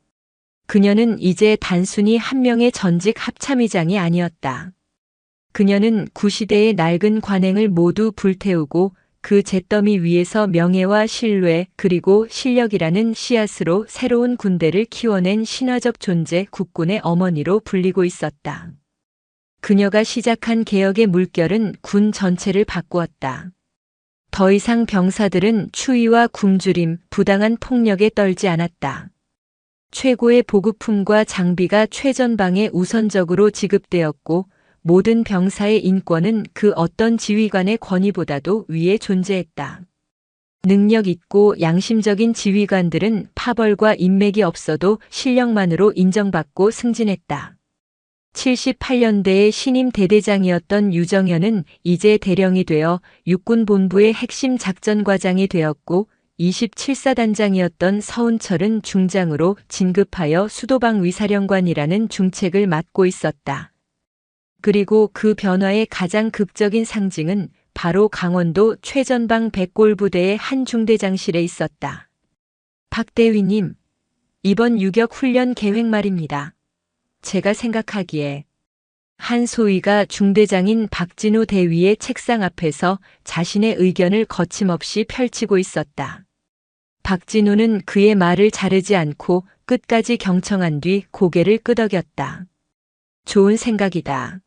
그녀는 이제 단순히 한 명의 전직 합참의장이 아니었다. 그녀는 구시대의 낡은 관행을 모두 불태우고 그 잿더미 위에서 명예와 신뢰 그리고 실력이라는 씨앗으로 새로운 군대를 키워낸 신화적 존재 국군의 어머니로 불리고 있었다. 그녀가 시작한 개혁의 물결은 군 전체를 바꾸었다. 더 이상 병사들은 추위와 굶주림, 부당한 폭력에 떨지 않았다. 최고의 보급품과 장비가 최전방에 우선적으로 지급되었고 모든 병사의 인권은 그 어떤 지휘관의 권위보다도 위에 존재했다. 능력 있고 양심적인 지휘관들은 파벌과 인맥이 없어도 실력만으로 인정받고 승진했다. 78년대의 신임 대대장이었던 유정현은 이제 대령이 되어 육군본부의 핵심 작전과장이 되었고 27사단장이었던 서운철은 중장으로 진급하여 수도방 위사령관이라는 중책을 맡고 있었다. 그리고 그 변화의 가장 극적인 상징은 바로 강원도 최전방 백골부대의 한 중대장실에 있었다. 박 대위님, 이번 유격 훈련 계획 말입니다. 제가 생각하기에 한 소위가 중대장인 박진우 대위의 책상 앞에서 자신의 의견을 거침없이 펼치고 있었다. 박진우는 그의 말을 자르지 않고 끝까지 경청한 뒤 고개를 끄덕였다. 좋은 생각이다.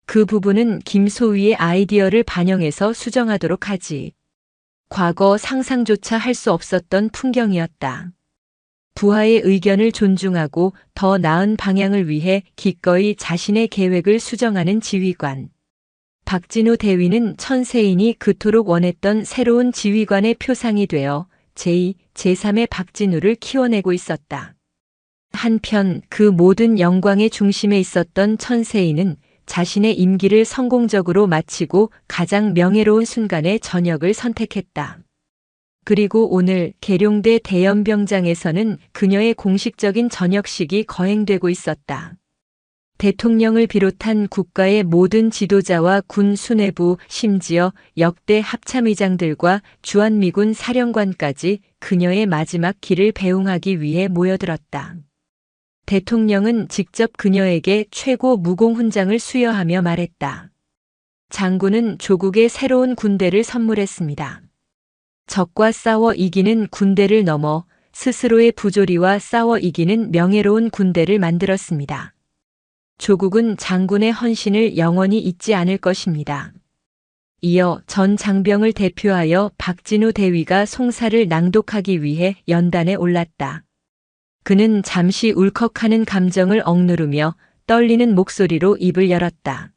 그 부분은 김소위의 아이디어를 반영해서 수정하도록 하지. 과거 상상조차 할 수 없었던 풍경이었다. 부하의 의견을 존중하고 더 나은 방향을 위해 기꺼이 자신의 계획을 수정하는 지휘관. 박진우 대위는 천세인이 그토록 원했던 새로운 지휘관의 표상이 되어 제2, 제3의 박진우를 키워내고 있었다. 한편 그 모든 영광의 중심에 있었던 천세인은 자신의 임기를 성공적으로 마치고 가장 명예로운 순간에 전역을 선택했다. 그리고 오늘 계룡대 대연병장에서는 그녀의 공식적인 전역식이 거행되고 있었다. 대통령을 비롯한 국가의 모든 지도자와 군 수뇌부, 심지어 역대 합참의장들과 주한미군 사령관까지 그녀의 마지막 길을 배웅하기 위해 모여들었다. 대통령은 직접 그녀에게 최고 무공훈장을 수여하며 말했다. 장군은 조국의 새로운 군대를 선물했습니다. 적과 싸워 이기는 군대를 넘어 스스로의 부조리와 싸워 이기는 명예로운 군대를 만들었습니다. 조국은 장군의 헌신을 영원히 잊지 않을 것입니다. 이어 전 장병을 대표하여 박진우 대위가 송사를 낭독하기 위해 연단에 올랐다. 그는 잠시 울컥하는 감정을 억누르며 떨리는 목소리로 입을 열었다.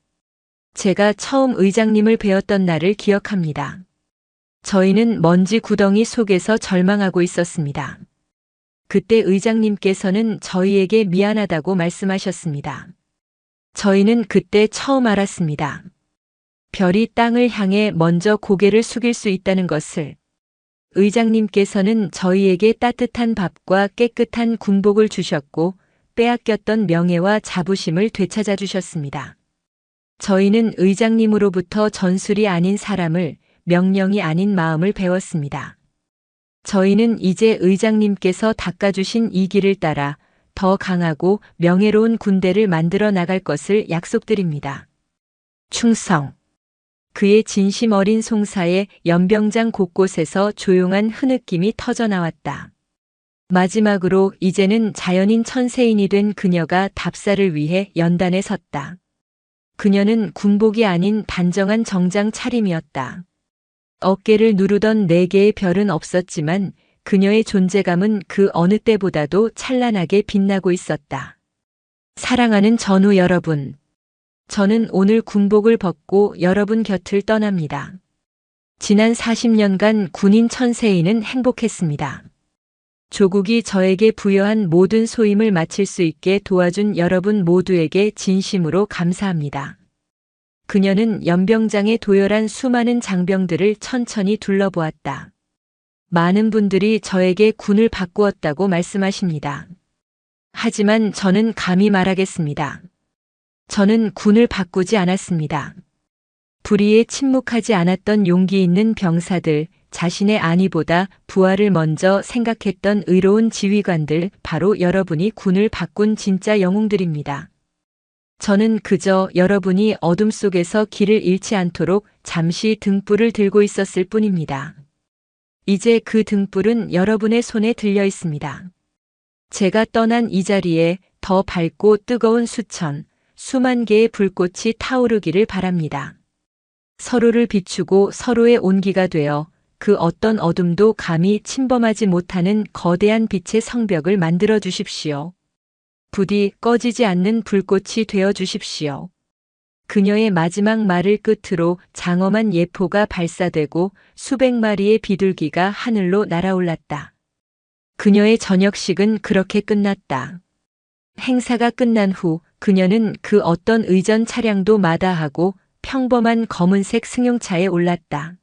제가 처음 의장님을 뵈었던 날을 기억합니다. 저희는 먼지 구덩이 속에서 절망하고 있었습니다. 그때 의장님께서는 저희에게 미안하다고 말씀하셨습니다. 저희는 그때 처음 알았습니다. 별이 땅을 향해 먼저 고개를 숙일 수 있다는 것을. 의장님께서는 저희에게 따뜻한 밥과 깨끗한 군복을 주셨고 빼앗겼던 명예와 자부심을 되찾아 주셨습니다. 저희는 의장님으로부터 전술이 아닌 사람을, 명령이 아닌 마음을 배웠습니다. 저희는 이제 의장님께서 닦아주신 이 길을 따라 더 강하고 명예로운 군대를 만들어 나갈 것을 약속드립니다. 충성. 그의 진심 어린 송사에 연병장 곳곳에서 조용한 흐느낌이 터져나왔다. 마지막으로 이제는 자연인 천세인이 된 그녀가 답사를 위해 연단에 섰다. 그녀는 군복이 아닌 단정한 정장 차림이었다. 어깨를 누르던 4개의 별은 없었지만 그녀의 존재감은 그 어느 때보다도 찬란하게 빛나고 있었다. 사랑하는 전우 여러분, 저는 오늘 군복을 벗고 여러분 곁을 떠납니다. 지난 40년간 군인 천세인은 행복했습니다. 조국이 저에게 부여한 모든 소임을 마칠 수 있게 도와준 여러분 모두에게 진심으로 감사합니다. 그녀는 연병장에 도열한 수많은 장병들을 천천히 둘러보았다. 많은 분들이 저에게 군을 바꾸었다고 말씀하십니다. 하지만 저는 감히 말하겠습니다. 저는 군을 바꾸지 않았습니다. 불의에 침묵하지 않았던 용기 있는 병사들, 자신의 안위보다 부하를 먼저 생각했던 의로운 지휘관들, 바로 여러분이 군을 바꾼 진짜 영웅들입니다. 저는 그저 여러분이 어둠 속에서 길을 잃지 않도록 잠시 등불을 들고 있었을 뿐입니다. 이제 그 등불은 여러분의 손에 들려 있습니다. 제가 떠난 이 자리에 더 밝고 뜨거운 수만 개의 불꽃이 타오르기를 바랍니다. 서로를 비추고 서로의 온기가 되어 그 어떤 어둠도 감히 침범하지 못하는 거대한 빛의 성벽을 만들어 주십시오. 부디 꺼지지 않는 불꽃이 되어 주십시오. 그녀의 마지막 말을 끝으로 장엄한 예포가 발사되고 수백 마리의 비둘기가 하늘로 날아올랐다. 그녀의 저녁식은 그렇게 끝났다. 행사가 끝난 후 그녀는 그 어떤 의전 차량도 마다하고 평범한 검은색 승용차에 올랐다.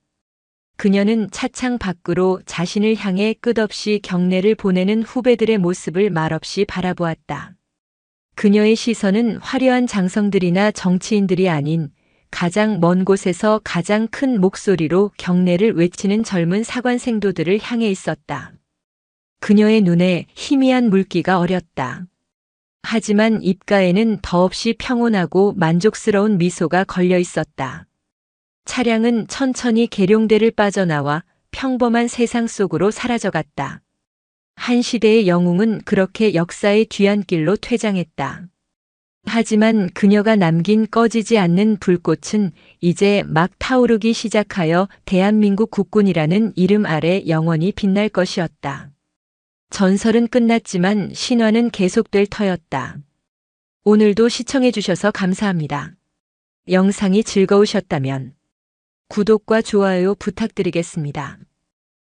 그녀는 차창 밖으로 자신을 향해 끝없이 경례를 보내는 후배들의 모습을 말없이 바라보았다. 그녀의 시선은 화려한 장성들이나 정치인들이 아닌 가장 먼 곳에서 가장 큰 목소리로 경례를 외치는 젊은 사관생도들을 향해 있었다. 그녀의 눈에 희미한 물기가 어렸다. 하지만 입가에는 더없이 평온하고 만족스러운 미소가 걸려 있었다. 차량은 천천히 계룡대를 빠져나와 평범한 세상 속으로 사라져갔다. 한 시대의 영웅은 그렇게 역사의 뒤안길로 퇴장했다. 하지만 그녀가 남긴 꺼지지 않는 불꽃은 이제 막 타오르기 시작하여 대한민국 국군이라는 이름 아래 영원히 빛날 것이었다. 전설은 끝났지만 신화는 계속될 터였다. 오늘도 시청해주셔서 감사합니다. 영상이 즐거우셨다면 구독과 좋아요 부탁드리겠습니다.